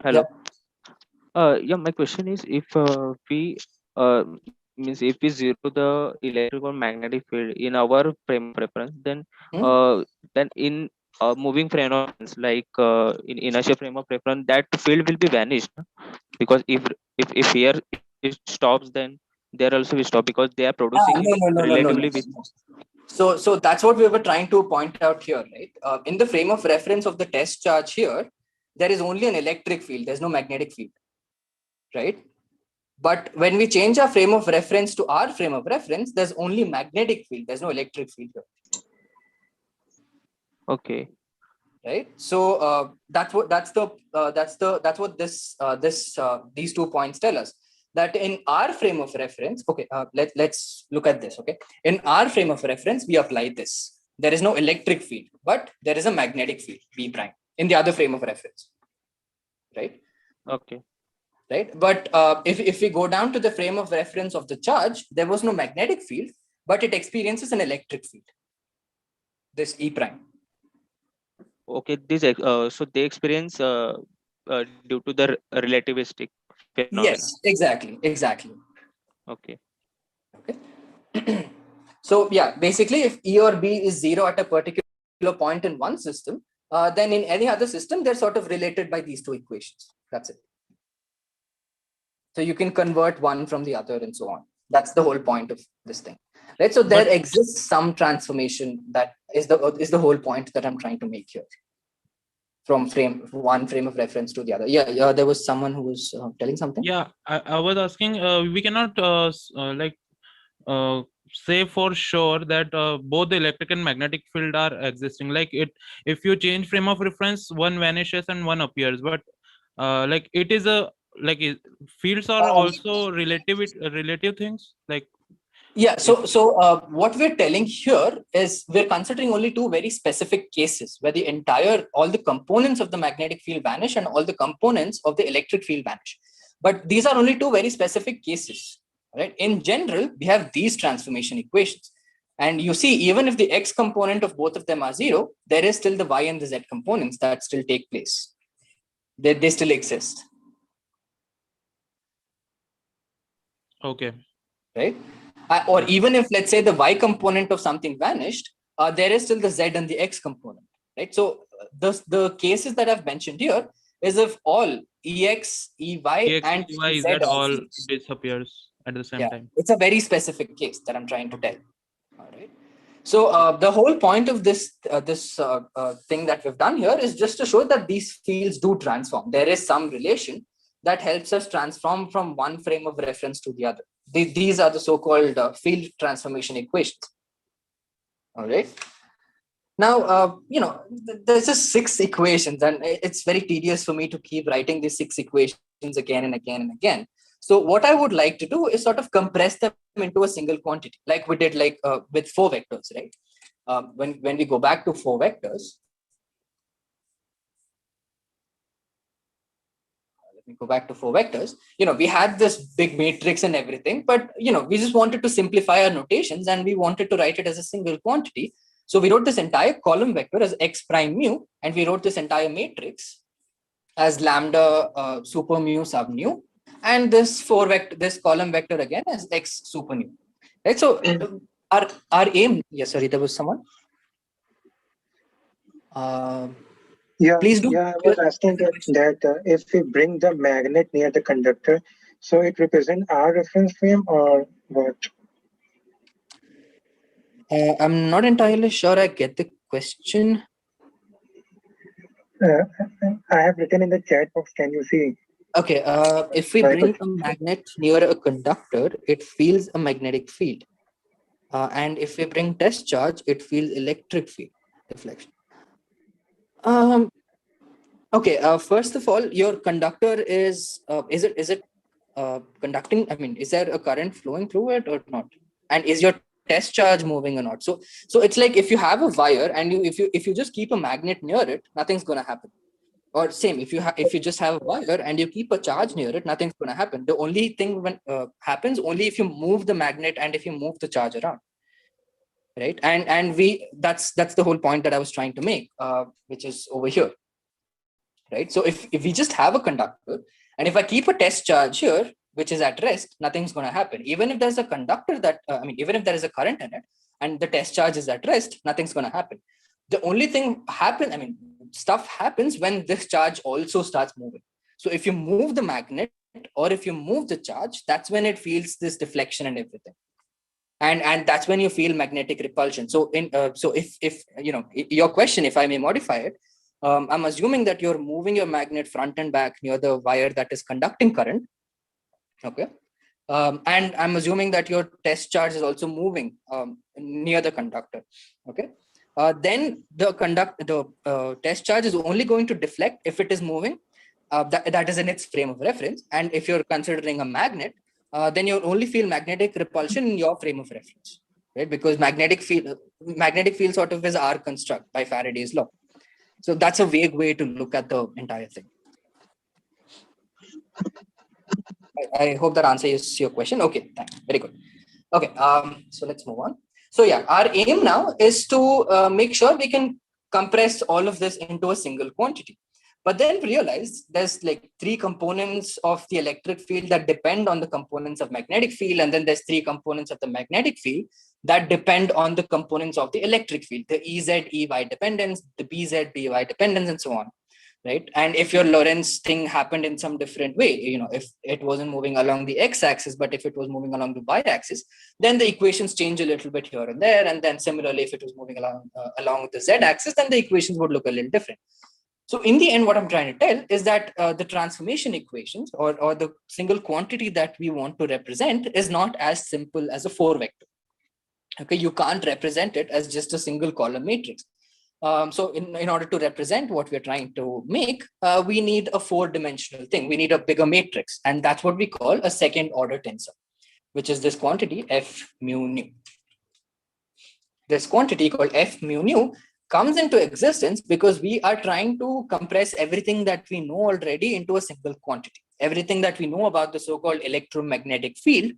hello. Yeah, my question is, if we means if we zero the electrical magnetic field in our frame of reference, then then in moving frame of reference, like in inertial frame of reference, that field will be vanished, because if here it stops, then there also will stop, because they are producing relatively with. So that's what we were trying to point out here, right? In the frame of reference of the test charge here, there is only an electric field. There's no magnetic field, right? But when we change our frame of reference to our frame of reference, there's only magnetic field. There's no electric field here. Okay. Right. So that's what these 2 points tell us. That in our frame of reference, okay, let's look at this. Okay, in our frame of reference, we apply this. There is no electric field, but there is a magnetic field, V prime, in the other frame of reference. Right. Okay. Right. But if we go down to the frame of reference of the charge, there was no magnetic field, but it experiences an electric field. This E prime. Okay. This so they experience due to the relativistic phenomena. Yes, exactly. Okay. So yeah, basically, if E or B is 0 at a particular point in one system, then in any other system, they're sort of related by these two equations. That's it. So you can convert one from the other and so on. That's the whole point of this thing, right? So there exists some transformation that is the whole point that I'm trying to make here. From one frame of reference to the other. Yeah. There was someone who was telling something. Yeah, I was asking. We cannot say for sure that both the electric and magnetic field are existing. Like if you change frame of reference, one vanishes and one appears. But like it is fields are also relative things. Like yeah. So what we're telling here is we're considering only two very specific cases where all the components of the magnetic field vanish and all the components of the electric field vanish. But these are only two very specific cases, right? In general, we have these transformation equations. And you see, even if the X component of both of them are 0, there is still the Y and the Z components that still take place. They still exist. Okay. Right? Or even if, let's say, the Y component of something vanished, there is still the Z and the X component, right? So the cases that I've mentioned here is if all EX, EY, and EY, Z all disappears at the same time. It's a very specific case that I'm trying to tell. All right. So the whole point of this thing that we've done here is just to show that these fields do transform. There is some relation that helps us transform from one frame of reference to the other. These are the so-called field transformation equations. All right. Now, there's just 6 equations, and it's very tedious for me to keep writing these 6 equations again and again and again. So what I would like to do is sort of compress them into a single quantity, like we did with 4 vectors, right? When we go back to 4 vectors, let me go back to 4 vectors. We had this big matrix and everything, but we just wanted to simplify our notations and we wanted to write it as a single quantity. So we wrote this entire column vector as X prime mu, and we wrote this entire matrix as lambda super mu sub nu, and this column vector again as X super nu. Right. So our aim. Yes, sorry, there was someone. Yeah, Please do. I was asking that if we bring the magnet near the conductor, so it represents our reference frame or what? I'm not entirely sure I get the question. Uh, I have written in the chat box. Can you see? Okay, if we I bring could. a magnet near a conductor, it feels a magnetic field. And if we bring test charge, it feels electric field deflection. Okay, first of all, your conductor is it conducting? I mean, is there a current flowing through it or not? And is your test charge moving or not? So it's like if you have a wire and if you just keep a magnet near it, nothing's gonna happen. Or same, if you just have a wire and you keep a charge near it, nothing's gonna happen. The only thing when happens only if you move the magnet and if you move the charge around, right? And that's the whole point that I was trying to make, which is over here. Right. So if we just have a conductor and if I keep a test charge here, which is at rest, nothing's going to happen. Even if there's a conductor that, even if there is a current in it and the test charge is at rest, nothing's going to happen. The only thing stuff happens when this charge also starts moving. So if you move the magnet or if you move the charge, that's when it feels this deflection and everything. And that's when you feel magnetic repulsion. So if your question, if I may modify it, I'm assuming that you're moving your magnet front and back near the wire that is conducting current. Okay. And I'm assuming that your test charge is also moving near the conductor. Okay. Then the test charge is only going to deflect if it is moving. That is in its frame of reference. And if you're considering a magnet, then you'll only feel magnetic repulsion in your frame of reference, right? Because magnetic field sort of is our construct by Faraday's law. So that's a vague way to look at the entire thing. I hope that answers your question. Okay, thanks. Very good. Okay, so let's move on. So yeah, our aim now is to make sure we can compress all of this into a single quantity. But then realize there's like three components of the electric field that depend on the components of magnetic field. And then there's three components of the magnetic field that depend on the components of the electric field, the EZ, EY dependence, the BZ, BY dependence, and so on. Right. And if your Lorentz thing happened in some different way, if it wasn't moving along the x-axis, but if it was moving along the y-axis, then the equations change a little bit here and there. And then similarly, if it was moving along the z-axis, then the equations would look a little different. So in the end, what I'm trying to tell is that the transformation equations or the single quantity that we want to represent is not as simple as a 4-vector. Okay, you can't represent it as just a single column matrix. So in order to represent what we're trying to make, we need a 4-dimensional thing. We need a bigger matrix. And that's what we call a second order tensor, which is this quantity F mu nu. This quantity called F mu nu comes into existence because we are trying to compress everything that we know already into a single quantity. Everything that we know about the so-called electromagnetic field,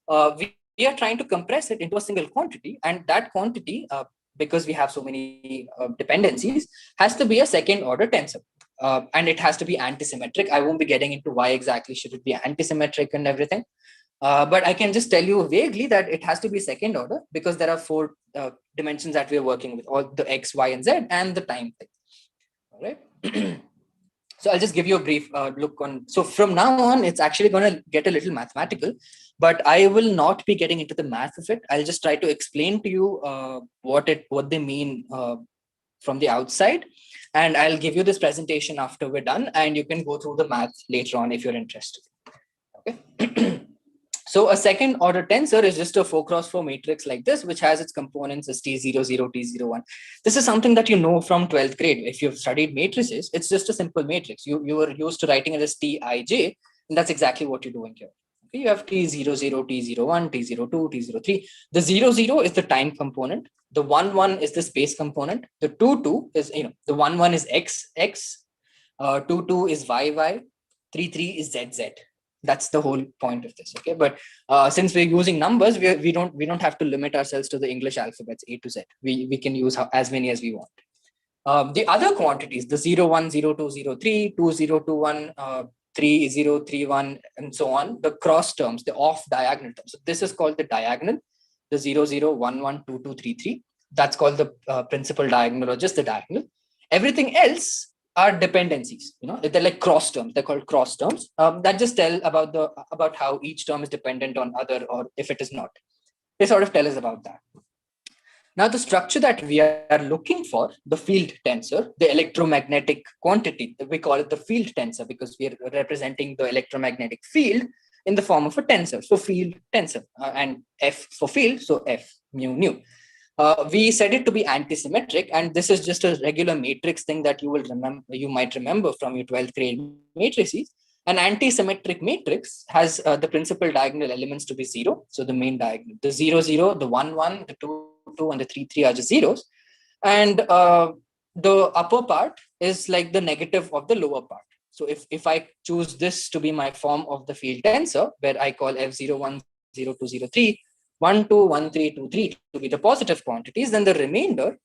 we are trying to compress it into a single quantity. And that quantity, because we have so many dependencies, has to be a second order tensor. And it has to be antisymmetric. I won't be getting into why exactly should it be antisymmetric and everything. But I can just tell you vaguely that it has to be second order because there are 4 dimensions that we're working with, all the X, Y, and Z, and the time thing. All right. So I'll just give you a brief look on. So from now on, it's actually going to get a little mathematical, but I will not be getting into the math of it. I'll just try to explain to you what they mean from the outside. And I'll give you this presentation after we're done, and you can go through the math later on if you're interested. Okay. So a second order tensor is just a 4x4 matrix like this, which has its components as T00, T01. This is something that you know from 12th grade. If you've studied matrices, it's just a simple matrix. You were used to writing it as Tij, and that's exactly what you're doing here. Okay, you have T00, T01, T02, T03. The 00 is the time component. The 11 is the space component. The 22 is, the 11 is X, 22 is YY, 33 is ZZ. That's the whole point of this. Okay, but since we're using numbers, we don't have to limit ourselves to the English alphabets A to Z. We can use as many as we want. The other quantities, the 01, 02, 03, 2021, 3031, and so on, the cross terms, the off diagonal terms. So this is called the diagonal, the 00, 11, 22, 33. That's called the principal diagonal or just the diagonal. Everything else are dependencies. They're like cross terms. They're called cross terms. That just tell about how each term is dependent on other, or if it is not. They sort of tell us about that. Now, the structure that we are looking for, the field tensor, the electromagnetic quantity, we call it the field tensor because we are representing the electromagnetic field in the form of a tensor. So field tensor, and F for field, so F mu nu. We said it to be antisymmetric, and this is just a regular matrix thing that you might remember from your 12th grade matrices. An antisymmetric matrix has the principal diagonal elements to be 0. So the main diagonal, the 0, 0, the 1, 1, the 2, 2, and the 3, 3 are just zeros. And the upper part is like the negative of the lower part. So if I choose this to be my form of the field tensor, where I call F0, 1, 0, 2, 0, 3, 1, 2, 1, 3, 2, 3 to be the positive quantities, then the remainder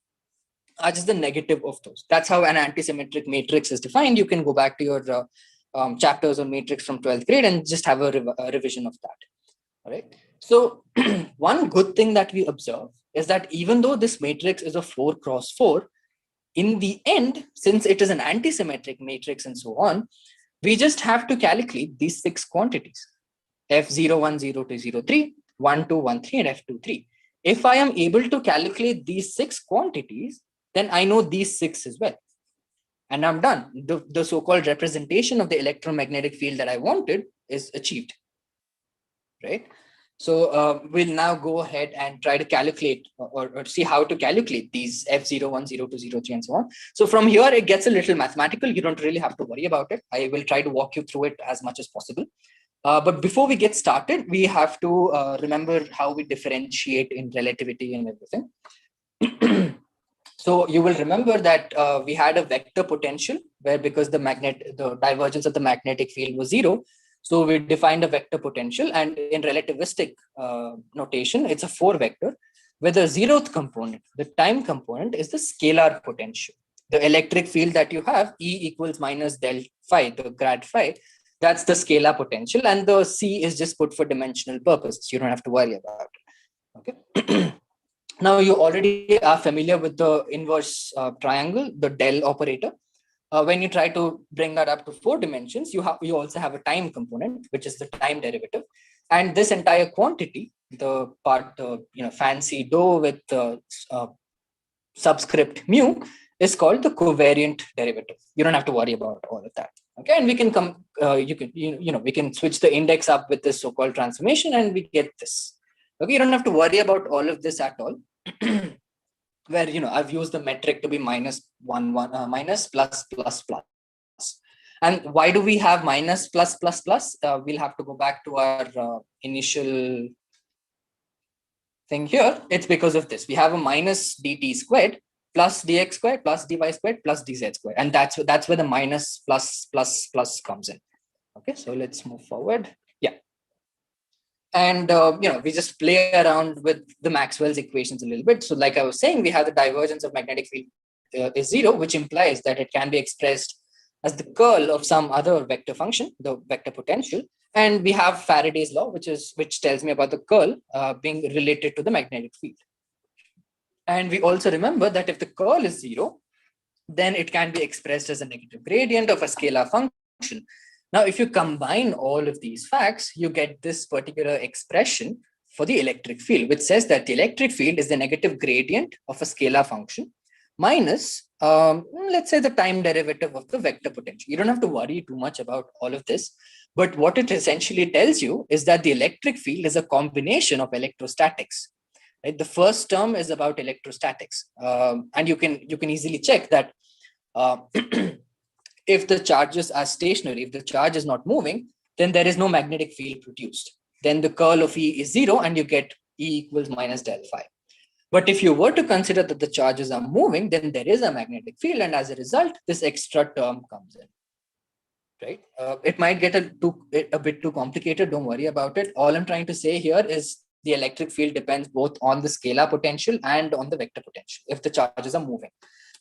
are just the negative of those. That's how an antisymmetric matrix is defined. You can go back to your chapters on matrix from 12th grade and just have a revision of that. All right. So one good thing that we observe is that even though this matrix is a 4 cross 4, in the end, since it is an antisymmetric matrix and so on, we just have to calculate these 6 quantities: F0, 1, 0, 2, 0, 3, 1, 2, 1, 3, and F2, 3. If I am able to calculate these 6 quantities, then I know these 6 as well. And I'm done. The so-called representation of the electromagnetic field that I wanted is achieved, right? So we'll now go ahead and try to calculate or see how to calculate these F0, 1, 0, 2, 0, 3, and so on. So from here, it gets a little mathematical. You don't really have to worry about it. I will try to walk you through it as much as possible. But before we get started, we have to remember how we differentiate in relativity and everything. So you will remember that we had a vector potential where, because the divergence of the magnetic field was 0, so we defined a vector potential, and in relativistic notation, it's a 4 vector, where the 0th component, the time component, is the scalar potential. The electric field that you have, E equals minus del phi, the grad phi, that's the scalar potential, and the C is just put for dimensional purposes. You don't have to worry about it. Okay. Now you already are familiar with the inverse triangle, the del operator. When you try to bring that up to 4 dimensions, you also have a time component, which is the time derivative, and this entire quantity, the part fancy dou with subscript mu, is called the covariant derivative. You don't have to worry about all of that. Okay, and we can come, we can switch the index up with this so-called transformation, and we get this. Okay, you don't have to worry about all of this at all. Where I've used the metric to be minus 1, 1, minus plus plus plus. And why do we have minus plus plus plus? We'll have to go back to our initial thing here. It's because of this. We have a minus dt squared plus dx squared plus dy squared plus dz squared, and that's where the minus plus plus plus comes in. Okay, so let's move forward. Yeah. And we just play around with the Maxwell's equations a little bit. So like I was saying, we have the divergence of magnetic field is 0, which implies that it can be expressed as the curl of some other vector function, the vector potential. And we have Faraday's law, which tells me about the curl being related to the magnetic field. And we also remember that if the curl is 0, then it can be expressed as a negative gradient of a scalar function. Now, if you combine all of these facts, you get this particular expression for the electric field, which says that the electric field is the negative gradient of a scalar function minus, let's say, the time derivative of the vector potential. You don't have to worry too much about all of this. But what it essentially tells you is that the electric field is a combination of electrostatics. Right? The first term is about electrostatics. And you can easily check that if the charges are stationary, if the charge is not moving, then there is no magnetic field produced. Then the curl of E is 0, and you get E equals minus del phi. But if you were to consider that the charges are moving, then there is a magnetic field, and as a result, this extra term comes in. Right? It might get a bit too complicated. Don't worry about it. All I'm trying to say here is the electric field depends both on the scalar potential and on the vector potential if the charges are moving.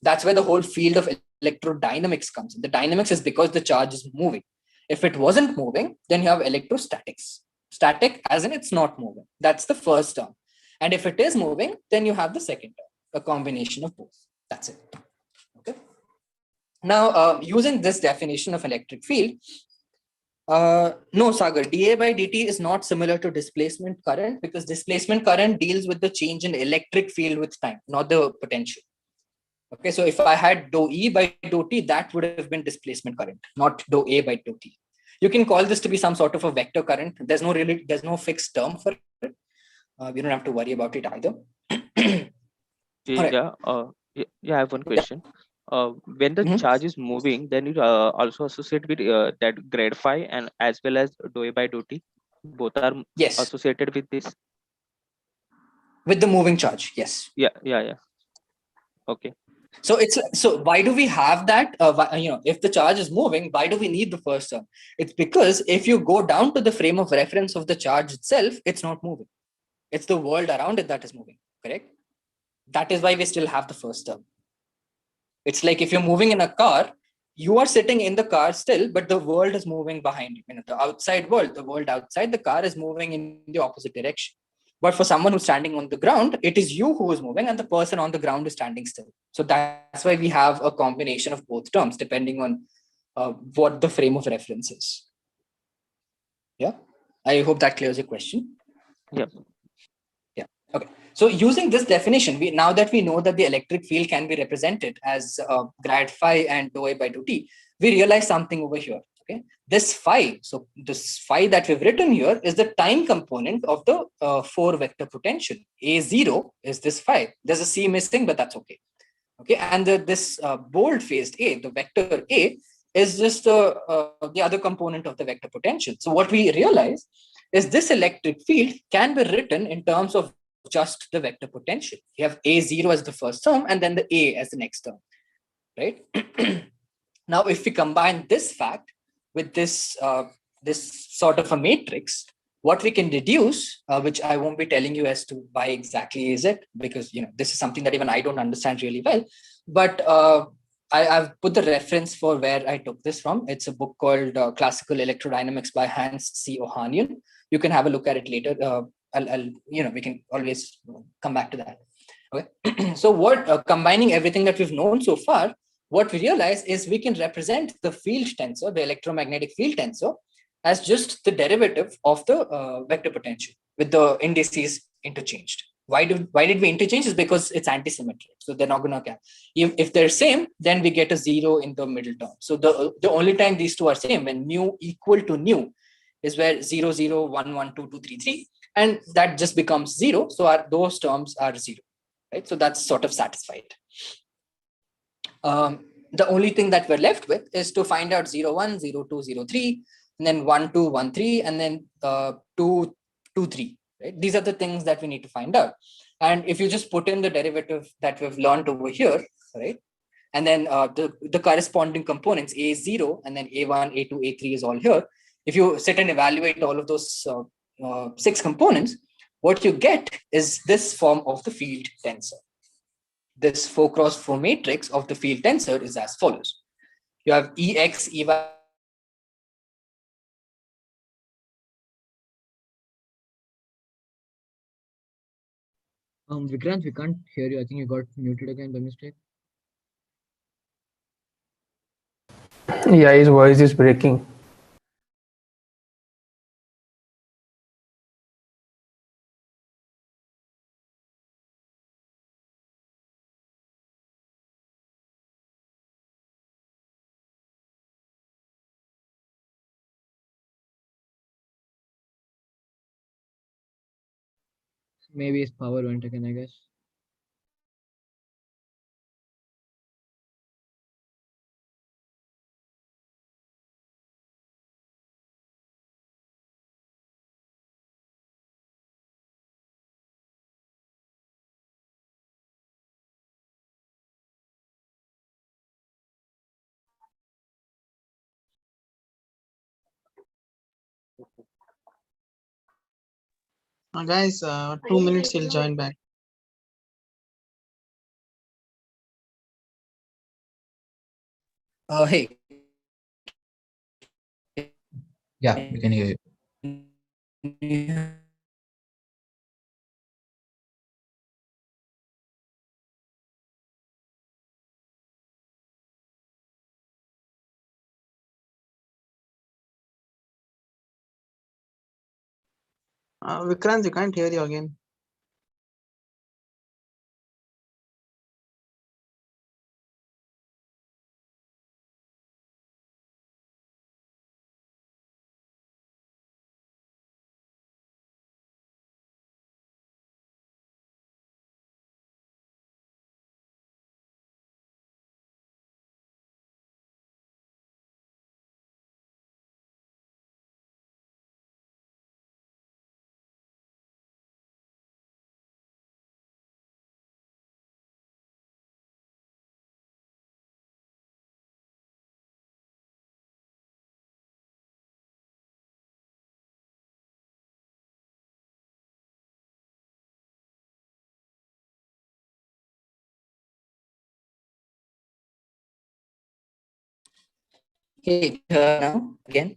That's where the whole field of electrodynamics comes in. The dynamics is because the charge is moving. If it wasn't moving, then you have electrostatics. Static as in it's not moving. That's the first term. And if it is moving, then you have the second term, a combination of both. That's it. Okay. Now, using this definition of electric field, no, Sagar, dA by dt is not similar to displacement current, because displacement current deals with the change in electric field with time, not the potential. Okay, so if I had dou E by dou T, that would have been displacement current, not dou A by dou T. You can call this to be some sort of a vector current. There's no fixed term for it. We don't have to worry about it either. Alright. Yeah, I have one question. When the Mhm. charge is moving, then it also associate with that grad phi and as well as dou A by dou T. Both are Yes, associated with this. with the moving charge. Yes. Yeah. Okay. So why do we have that? If the charge is moving, why do we need the first term? It's because if you go down to the frame of reference of the charge itself, it's not moving. It's the world around it that is moving. Correct. That is why we still have the first term. It's like if you're moving in a car, you are sitting in the car still, but the world is moving behind you. The outside world, the world outside the car is moving in the opposite direction. But for someone who's standing on the ground, it is you who is moving and the person on the ground is standing still. So that's why we have a combination of both terms, depending on what the frame of reference is. Yeah, I hope that clears your question. Yep. Yeah. Okay. So using this definition, now that we know that the electric field can be represented as grad phi and dou A by dou T, we realize something over here. Okay. This phi, so this phi that we've written here is the time component of the 4 vector potential. A0 is this phi. There's a C missing, but that's okay. Okay. And this bold faced A, the vector A, is just the other component of the vector potential. So what we realize is this electric field can be written in terms of just the vector potential. You have A0 as the first term and then the A as the next term, right? Now, if we combine this fact with this sort of a matrix, what we can deduce, which I won't be telling you as to why exactly is it, because this is something that even I don't understand really well. But I've put the reference for where I took this from. It's a book called Classical Electrodynamics by Hans C. Ohanian. You can have a look at it later. We can always come back to that. Okay. So what combining everything that we've known so far, what we realize is we can represent the field tensor, the electromagnetic field tensor, as just the derivative of the vector potential with the indices interchanged. Why did we interchange? Is because it's antisymmetric, so they're not going to count. If they're same, then we get a 0 in the middle term. So the only time these two are same, when mu equal to nu, is where 0 0 1 1 2 2 3 3, and that just becomes 0. So those terms are 0, right? So that's sort of satisfied. The only thing that we're left with is to find out 0 1 0 2 0 3, and then 1 2 1 3, and then 2 2 3. Right? These are the things that we need to find out. And if you just put in the derivative that we've learned over here, right, and then the corresponding components A0 and then A1, A2, A3 is all here. If you sit and evaluate all of those 6 components, what you get is this form of the field tensor. This 4x4 matrix of the field tensor is as follows. You have Ex, Ey, Vikrant, we can't hear you. I think you got muted again by mistake. Yeah, his voice is breaking. Maybe his power went again, I guess. Guys, 2 minutes, he'll join back. hey. Yeah, we can hear you. Vikrant, you can't hear you again. Okay, now again.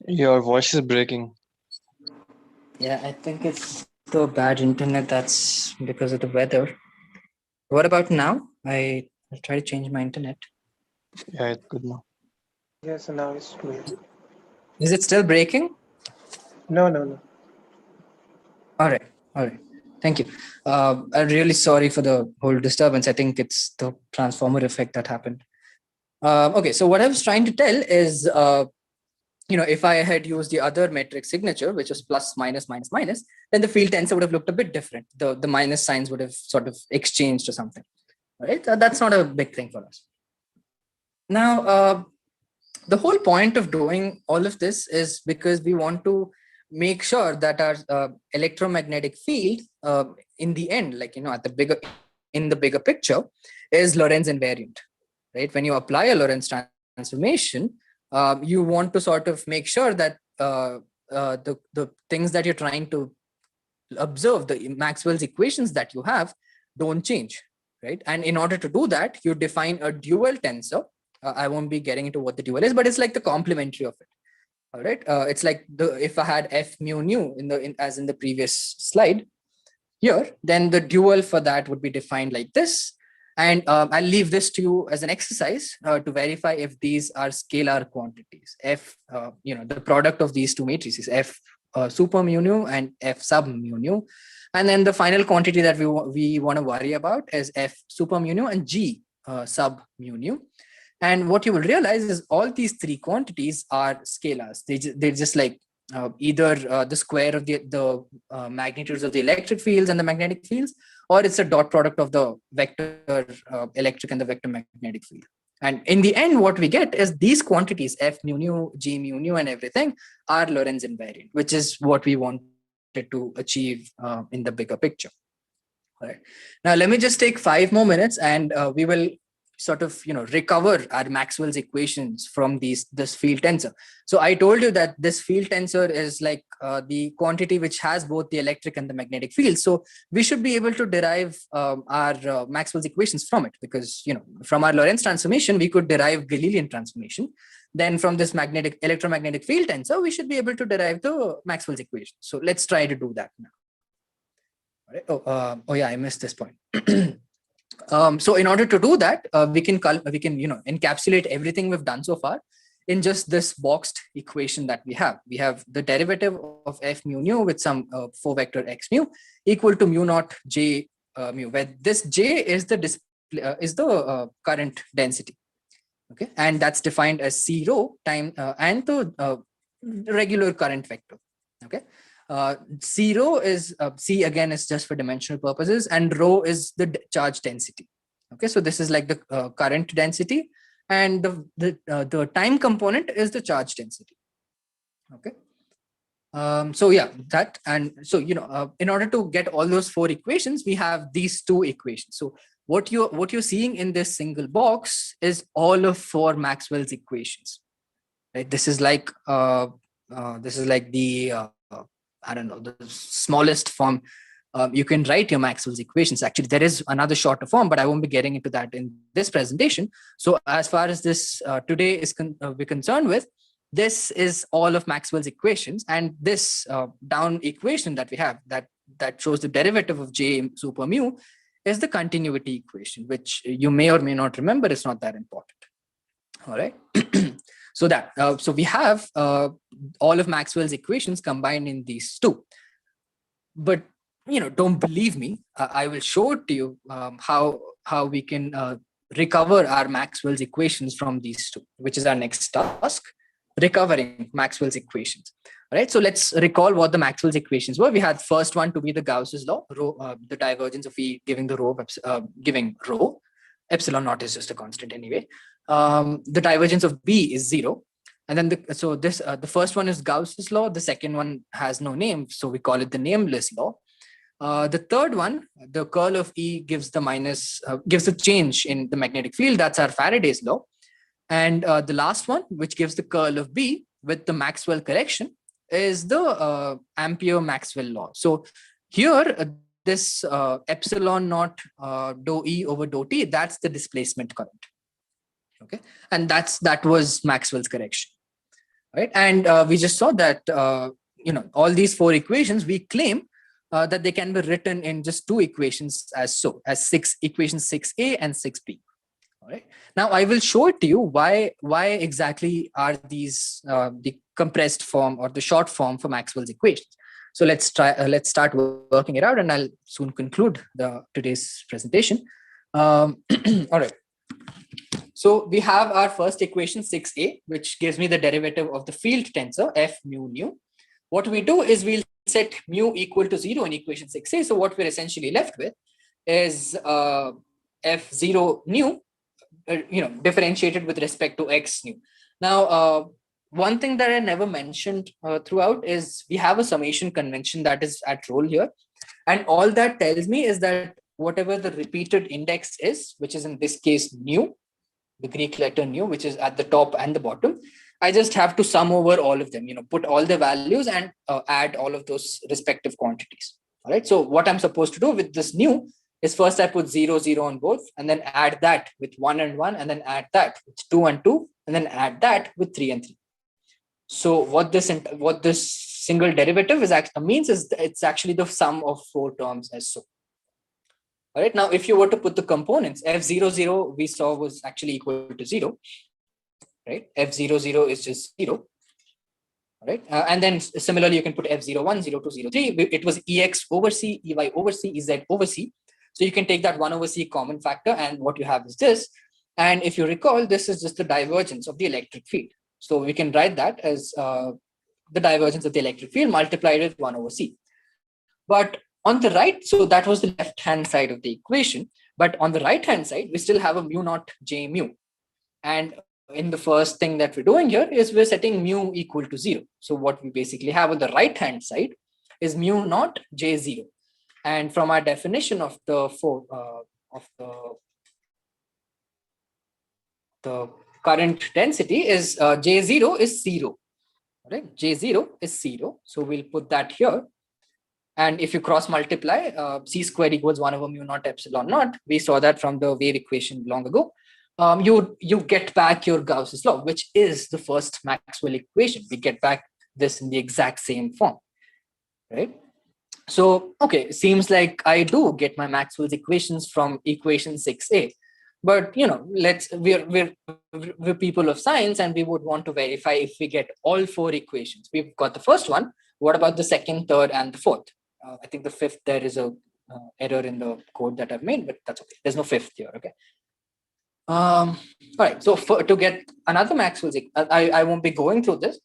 Your voice is breaking. Yeah, I think it's the bad internet. That's because of the weather. What about now? I'll try to change my internet. Yeah, it's good now. Yes, now it's clear. Is it still breaking? No. All right. All right. Thank you. I'm really sorry for the whole disturbance. I think it's the transformer effect that happened. Okay. So what I was trying to tell is, if I had used the other metric signature, which was plus, minus, minus, minus, then the field tensor would have looked a bit different. The minus signs would have sort of exchanged or something. Right. That's not a big thing for us. Now, the whole point of doing all of this is because we want to make sure that our electromagnetic field in the end, at in the bigger picture, is Lorentz invariant, right? When you apply a Lorentz transformation, you want to sort of make sure that the things that you're trying to observe, the Maxwell's equations that you have, don't change, right? And in order to do that, you define a dual tensor. I won't be getting into what the dual is, but it's like the complementary of it. All right. It's like if I had f mu nu as in the previous slide here, then the dual for that would be defined like this. And I'll leave this to you as an exercise to verify if these are scalar quantities. F, the product of these two matrices, F super mu nu and F sub mu nu. And then the final quantity that we want to worry about is F super mu nu and G sub mu nu. And what you will realize is all these three quantities are scalars. They're just like either the square of the magnitudes of the electric fields and the magnetic fields, or it's a dot product of the vector electric and the vector magnetic field. And in the end, what we get is these quantities, F mu nu, G mu nu, and everything are Lorentz invariant, which is what we wanted to achieve in the bigger picture. All right. Now, let me just take 5 more minutes and we will sort of recover our Maxwell's equations from this field tensor. So I told you that this field tensor is like the quantity which has both the electric and the magnetic field. So we should be able to derive our Maxwell's equations from it, because from our Lorentz transformation we could derive Galilean transformation. Then from this electromagnetic field tensor we should be able to derive the Maxwell's equation. So let's try to do that now. All right. Oh yeah, I missed this point. So in order to do that, we can encapsulate everything we've done so far in just this boxed equation that we have. We have the derivative of f mu nu with some 4 vector x mu equal to mu naught j mu, where this j is the current density. Okay, and that's defined as c rho time and the regular current vector. Okay. C rho is C again is just for dimensional purposes, and rho is the charge density. Okay, so this is like the current density, and the time component is the charge density. Okay. So yeah, that, and so in order to get all those 4 equations, we have these 2 equations. So what you're seeing in this single box is all of 4 Maxwell's equations. Right. This is like the I don't know, the smallest form you can write your Maxwell's equations. Actually, there is another shorter form, but I won't be getting into that in this presentation. So as far as this today is we're concerned with, this is all of Maxwell's equations, and this down equation that we have that shows the derivative of J super mu is the continuity equation, which you may or may not remember. It's not that important. All right. So so we have all of Maxwell's equations combined in these two. But don't believe me. I will show it to you how we can recover our Maxwell's equations from these two, which is our next task, recovering Maxwell's equations. All right, so let's recall what the Maxwell's equations were. We had first one to be the Gauss's law, the divergence of E giving the giving rho. Epsilon naught is just a constant anyway. The divergence of B is 0. And then the first one is Gauss's law. The second one has no name, so we call it the nameless law. The third one, the curl of E gives gives a change in the magnetic field. That's our Faraday's law. And the last one, which gives the curl of B with the Maxwell correction, is the Ampere-Maxwell law. So here, this epsilon naught dou E over dou T, that's the displacement current. Okay, and that was Maxwell's correction, right? And we just saw that all these four equations, we claim that they can be written in just two equations as equations 6a and 6b. All right. Now I will show it to you why exactly are these the compressed form or the short form for Maxwell's equations. So let's start working it out, and I'll soon conclude today's presentation. All right. So we have our first equation 6a, which gives me the derivative of the field tensor f mu nu. What we do is we'll set mu equal to 0 in equation 6a. So what we're essentially left with is f0 nu, differentiated with respect to x nu. Now, one thing that I never mentioned throughout is we have a summation convention that is at role here. And all that tells me is that whatever the repeated index is, which is in this case nu, the Greek letter nu, which is at the top and the bottom, I just have to sum over all of them, put all the values and add all of those respective quantities. All right. So what I'm supposed to do with this nu is first I put 0, 0 on both, and then add that with 1 and 1, and then add that with 2 and 2, and then add that with 3 and 3. So what this single derivative means is it's actually the sum of 4 terms as so. All right. Now, if you were to put the components, f00 we saw was actually equal to 0. Right? f00 is just 0. All right. And then similarly, you can put f01, 02, 03. It was ex over c, ey over c, ez over c. So you can take that 1 over c common factor, and what you have is this. And if you recall, this is just the divergence of the electric field. So we can write that as the divergence of the electric field multiplied with 1 over c. But on the right, so that was the left-hand side of the equation. But on the right-hand side, we still have a mu naught j mu. And in the first thing that we're doing here is we're setting mu equal to 0. So what we basically have on the right-hand side is mu naught j0. And from our definition of the current density is J0 is 0. Right? J0 is 0. So we'll put that here. And if you cross multiply, c squared equals 1 over mu naught epsilon naught. We saw that from the wave equation long ago. You get back your Gauss's law, which is the first Maxwell equation. We get back this in the exact same form, right? So, okay, seems like I do get my Maxwell's equations from equation 6a. But we're people of science, and we would want to verify if we get all 4 equations. We've got the first one. What about the second, third, and the fourth? I think the fifth, there is a error in the code that I've made, but that's okay. There's no fifth here. Okay. All right. So to get another Maxwell's, I won't be going through this,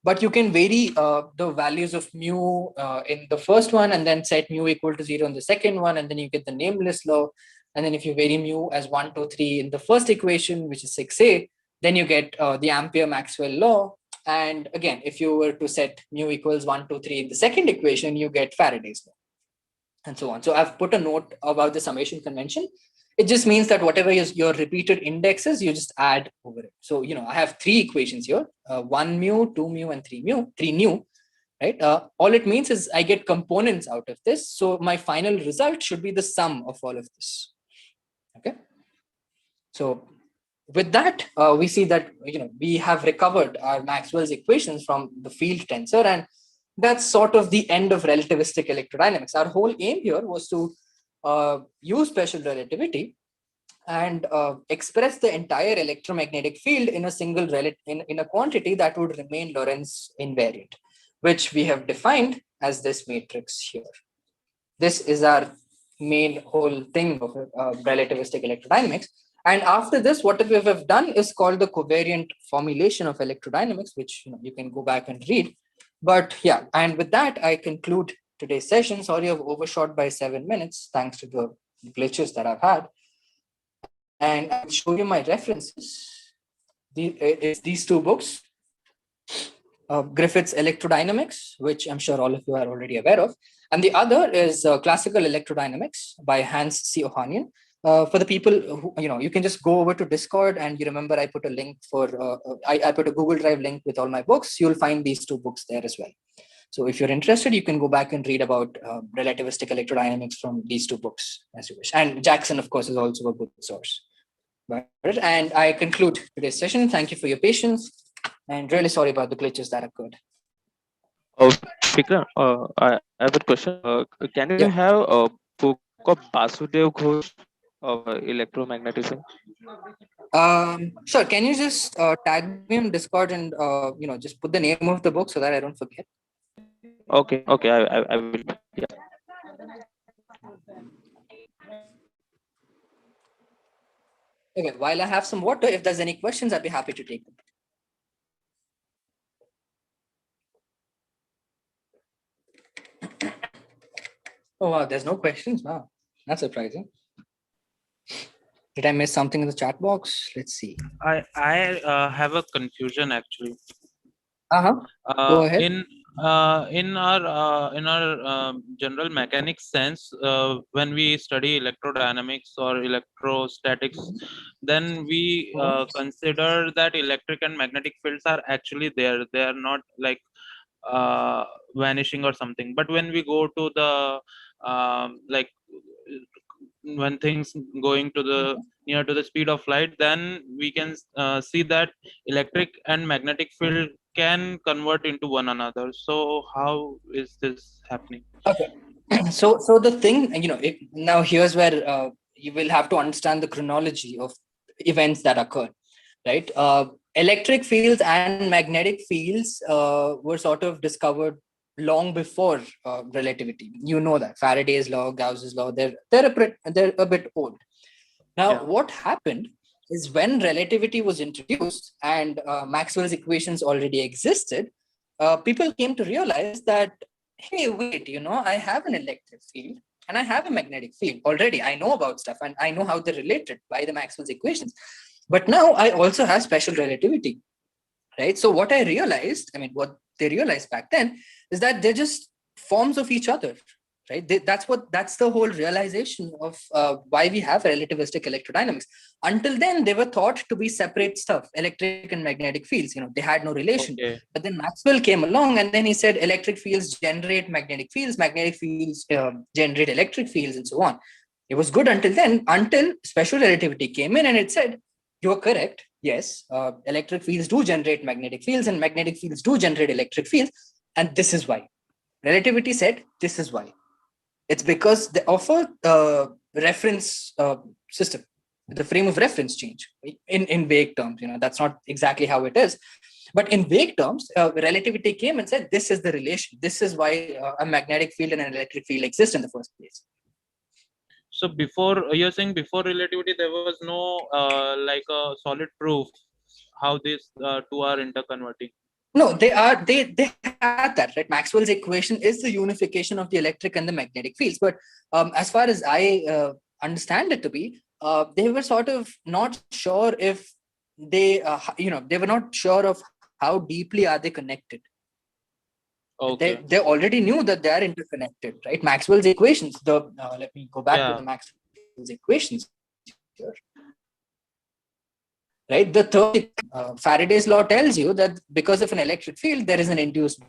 but you can vary the values of mu in the first one, and then set mu equal to 0 in the second one, and then you get the nameless law. And then if you vary mu as 1, 2, 3 in the first equation, which is 6a, then you get the Ampere-Maxwell law. And again, if you were to set mu equals 1, 2, 3 in the second equation, you get Faraday's law, and so on. So I've put a note about the summation convention. It just means that whatever is your repeated indexes, you just add over it. So, I have 3 equations here, 1 mu, 2 mu, and 3 nu, right? All it means is I get components out of this. So my final result should be the sum of all of this. Okay. So with that, we see that, we have recovered our Maxwell's equations from the field tensor, and that's sort of the end of relativistic electrodynamics. Our whole aim here was to use special relativity and express the entire electromagnetic field in a single in a quantity that would remain Lorentz invariant, which we have defined as this matrix here. This is our main whole thing of relativistic electrodynamics. And after this, what we have done is called the covariant formulation of electrodynamics, which you can go back and read. But yeah, and with that, I conclude today's session. Sorry, I've overshot by 7 minutes, thanks to the glitches that I've had. And I'll show you my references. It's these two books, Griffith's Electrodynamics, which I'm sure all of you are already aware of. And the other is Classical Electrodynamics by Hans C. Ohanian. For the people who, you can just go over to Discord, and you remember I put a link for, I put a Google Drive link with all my books. You'll find these two books there as well. So if you're interested, you can go back and read about relativistic electrodynamics from these two books as you wish. And Jackson, of course, is also a good source. And I conclude today's session. Thank you for your patience, and really sorry about the glitches that occurred. Vikram, I have a question. Can you have a book of Basudev Ghosh of electromagnetism? Sure. Can you just tag me on Discord and just put the name of the book so that I don't forget? Okay, I will. Yeah. Okay. While I have some water, if there's any questions, I'd be happy to take them. Oh wow, there's no questions. Wow, that's surprising. Did I miss something in the chat box? Let's see. I have a confusion actually. Go ahead. In our general mechanics sense, when we study electrodynamics or electrostatics, then we consider that electric and magnetic fields are actually there. They are not like vanishing or something. But when we go to the like when things going to the near to the speed of light, then we can see that electric and magnetic field can convert into one another. So how is this happening? Okay. So the thing, now here's where you will have to understand the chronology of events that occur, right? Electric fields and magnetic fields were sort of discovered long before relativity. You know that Faraday's law, Gauss's law, they're a bit old. Now, what happened is when relativity was introduced and Maxwell's equations already existed, people came to realize that, hey, wait, I have an electric field and I have a magnetic field already. I know about stuff and I know how they're related by the Maxwell's equations. But now I also have special relativity, right? So what I realized, what they realized back then is that they're just forms of each other, right? That's the whole realization of why we have relativistic electrodynamics. Until then, they were thought to be separate stuff, electric and magnetic fields. They had no relation. Okay. But then Maxwell came along and then he said electric fields generate magnetic fields generate electric fields, and so on. It was good until then, until special relativity came in and it said, you're correct. Yes, electric fields do generate magnetic fields and magnetic fields do generate electric fields. And this is why. Relativity said, this is why. It's because they offer reference system, the frame of reference change in vague terms. That's not exactly how it is. But in vague terms, relativity came and said, this is the relation. This is why a magnetic field and an electric field exist in the first place. So you're saying before relativity, there was no like a solid proof how these two are interconverting. No, they had that, right? Maxwell's equation is the unification of the electric and the magnetic fields. But as far as I understand it to be, they were sort of not sure if they were not sure of how deeply are they connected. Okay. They already knew that they are interconnected, right? Maxwell's equations. Let me go back to the Maxwell's equations here. Right, the third Faraday's law tells you that because of an electric field, there is an induced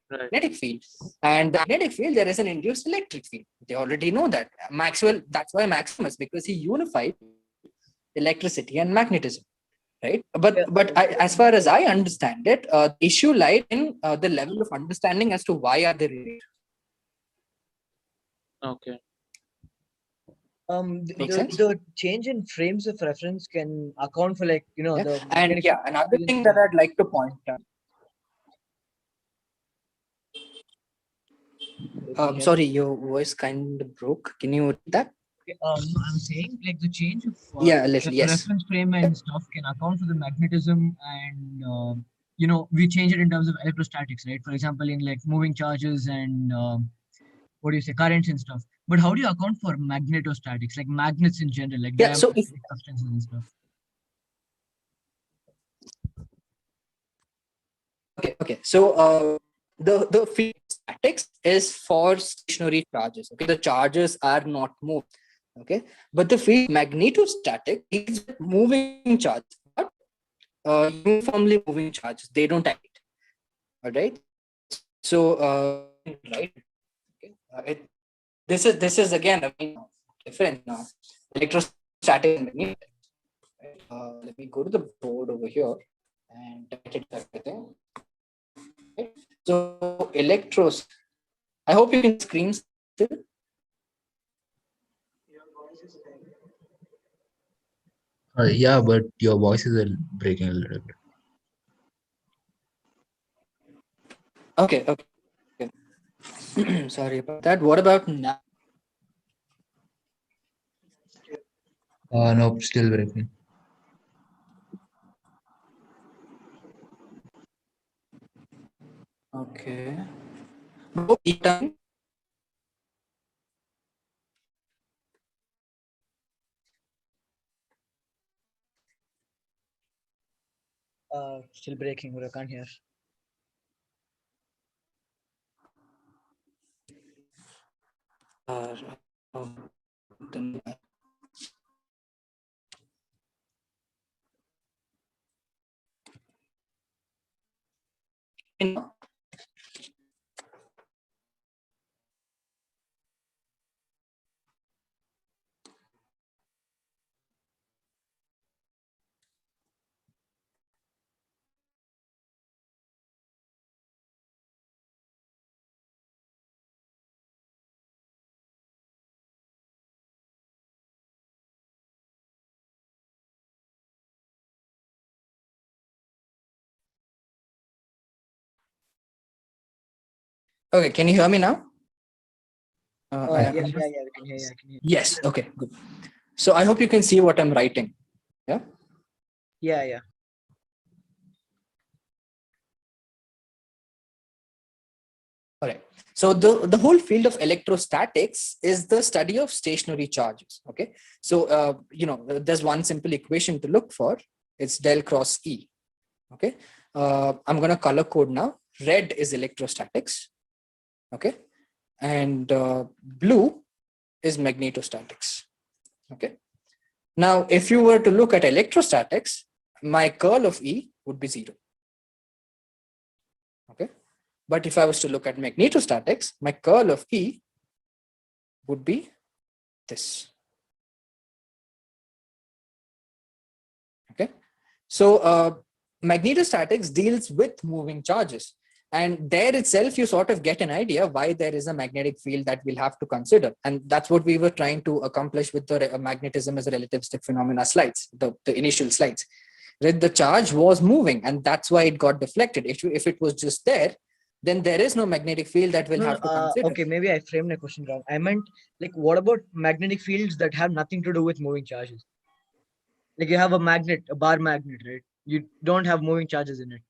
magnetic field, and the magnetic field there is an induced electric field. They already know that. Maxwell. That's why Maximus, because he unified electricity and magnetism. Right, but as far as I understand it, the issue lies in the level of understanding as to why are they related. Okay. Makes sense? The change in frames of reference can account for, like, Yeah. the And magnetic yeah, another field thing that I'd like to point out. Sorry, your voice kind of broke. Can you repeat that? No, I'm saying, like, the change of Yeah, a little. Yes. reference frame and stuff can account for the magnetism, and we change it in terms of electrostatics, right? For example, in like moving charges and what do you say, currents and stuff. But how do you account for magnetostatics, like magnets in general, like Yeah. So if diamagnetic substances and stuff? okay. So the field statics is for stationary charges. Okay, the charges are not moved. Okay, but the field magnetostatic is moving charges, but uniformly moving charges. They don't act. All right. So right. Okay. This is again a different now. Electrostatic and magnetic. Let me go to the board over here and write it everything. Okay. So electros. I hope you can screen still. Yeah, but your voice is breaking a little bit. Okay. Okay. Sorry about that. What about now? Nope, still breaking. Okay. Both time. Still breaking, but I can't hear. Okay, can you hear me now? Yeah, we can hear you. I can hear you. Yes. Okay, good. So I hope you can see what I'm writing. Yeah. Yeah. All right. So the whole field of electrostatics is the study of stationary charges. Okay. So there's one simple equation to look for. It's del cross E. Okay. I'm gonna color code now. Red is electrostatics. Okay. And blue is magnetostatics. Okay. Now, if you were to look at electrostatics, my curl of E would be 0. Okay. But if I was to look at magnetostatics, my curl of E would be this. Okay. So magnetostatics deals with moving charges. And there itself, you sort of get an idea why there is a magnetic field that we'll have to consider. And that's what we were trying to accomplish with the magnetism as a relativistic phenomena slides, the initial slides. The charge was moving, and that's why it got deflected. If it was just there, then there is no magnetic field that we'll have to consider. Okay, maybe I framed the question wrong. I meant, like, what about magnetic fields that have nothing to do with moving charges? Like, you have a magnet, a bar magnet, right? You don't have moving charges in it,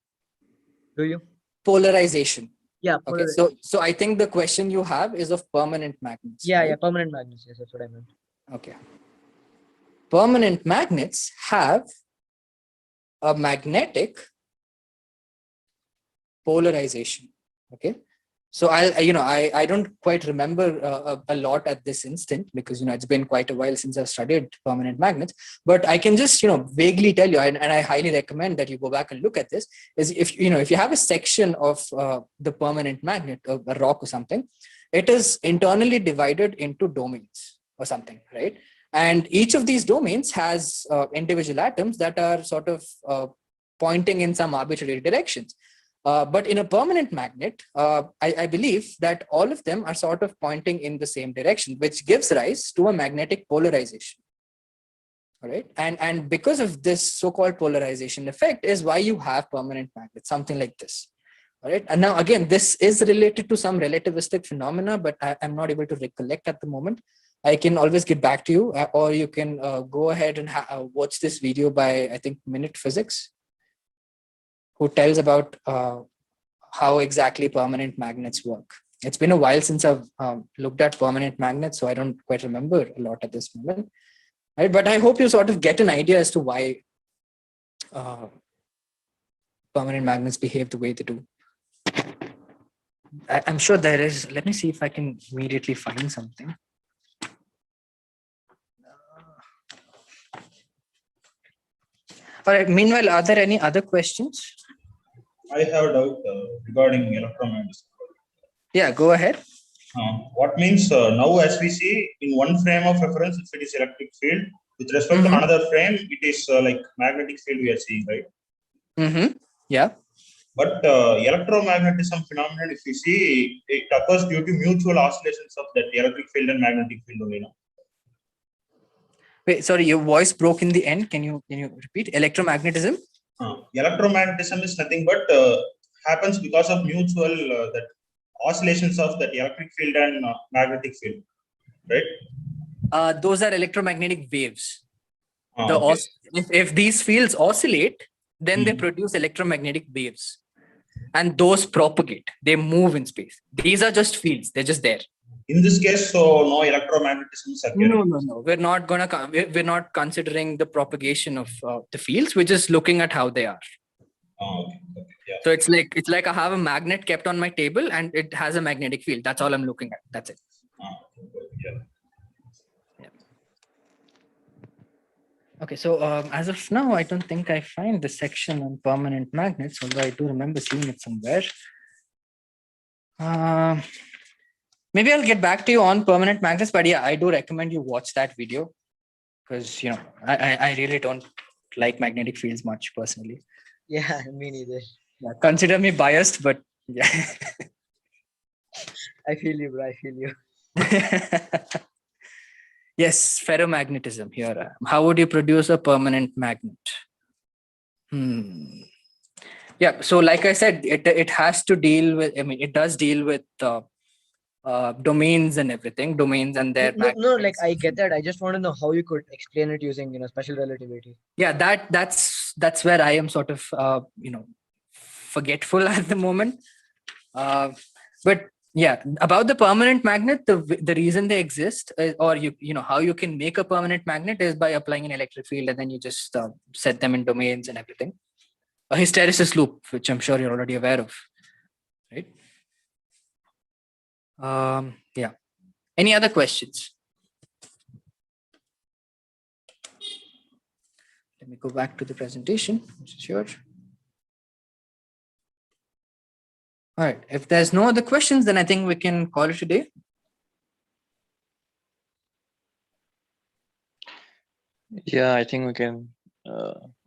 do you? Polarization. Yeah. Okay. So I think the question you have is of permanent magnets. Yeah, right? yeah, permanent magnets. Yes, that's what I meant. Okay. Permanent magnets have a magnetic polarization. Okay. So I don't quite remember a lot at this instant because it's been quite a while since I've studied permanent magnets. But I can just vaguely tell you, and I highly recommend that you go back and look at this. Is if you have a section of the permanent magnet, a rock or something, it is internally divided into domains or something, right? And each of these domains has individual atoms that are sort of pointing in some arbitrary directions. But in a permanent magnet, I believe that all of them are sort of pointing in the same direction, which gives rise to a magnetic polarization. All right. And because of this so-called polarization effect is why you have permanent magnets, something like this. All right. And now, again, this is related to some relativistic phenomena, but I'm not able to recollect at the moment. I can always get back to you, or you can go ahead and watch this video by, I think, Minute Physics, who tells about how exactly permanent magnets work. It's been a while since I've looked at permanent magnets, so I don't quite remember a lot at this moment. Right? But I hope you sort of get an idea as to why permanent magnets behave the way they do. I'm sure there is. Let me see if I can immediately find something. All right. Meanwhile, are there any other questions? I have a doubt regarding electromagnetism. Yeah, go ahead. What means now, as we see in one frame of reference, if it is electric field, with respect to another frame, it is like magnetic field we are seeing, right? Yeah. But electromagnetism phenomenon, if you see, it occurs due to mutual oscillations of that electric field and magnetic field only. No? Wait, sorry, your voice broke in the end. Can you repeat? Electromagnetism? Electromagnetism is nothing but happens because of mutual that oscillations of that electric field and magnetic field, right? Those are electromagnetic waves. Okay. If these fields oscillate, then they produce electromagnetic waves, and those propagate. They move in space. These are just fields. They're just there. In this case, so no electromagnetism is occurring. No. We're not gonna. We're not considering the propagation of the fields. We're just looking at how they are. Okay. Yeah. So it's like I have a magnet kept on my table, and it has a magnetic field. That's all I'm looking at. That's it. Yeah. Okay, so as of now, I don't think I find the section on permanent magnets, although I do remember seeing it somewhere. Maybe I'll get back to you on permanent magnets, but yeah, I do recommend you watch that video because, you know, I really don't like magnetic fields much personally. Yeah, me neither. Yeah, consider me biased, but yeah. I feel you, bro. I feel you. Yes, ferromagnetism here. How would you produce a permanent magnet? Yeah, so like I said, it has to deal with, I mean, it does deal with domains and everything, domains and their no, like I get that. I just want to know how you could explain it using, you know, special relativity. Yeah, that's where I am sort of you know, forgetful at the moment. But yeah, about the permanent magnet, the reason they exist, or you know how you can make a permanent magnet is by applying an electric field, and then you just set them in domains and everything. A hysteresis loop, which I'm sure you're already aware of, right? Yeah. Any other questions? Let me go back to the presentation, which is yours. All right. If there's no other questions, then I think we can call it a day. Yeah, I think we can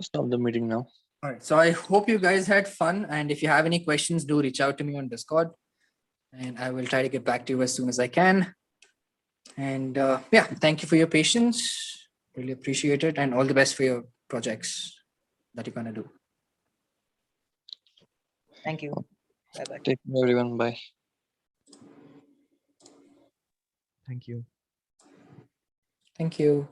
stop the meeting now. All right. So I hope you guys had fun. And if you have any questions, do reach out to me on Discord. And I will try to get back to you as soon as I can. And yeah, thank you for your patience. Really appreciate it. And all the best for your projects that you're going to do. Thank you. Bye-bye. Take care, everyone. Bye. Thank you. Thank you.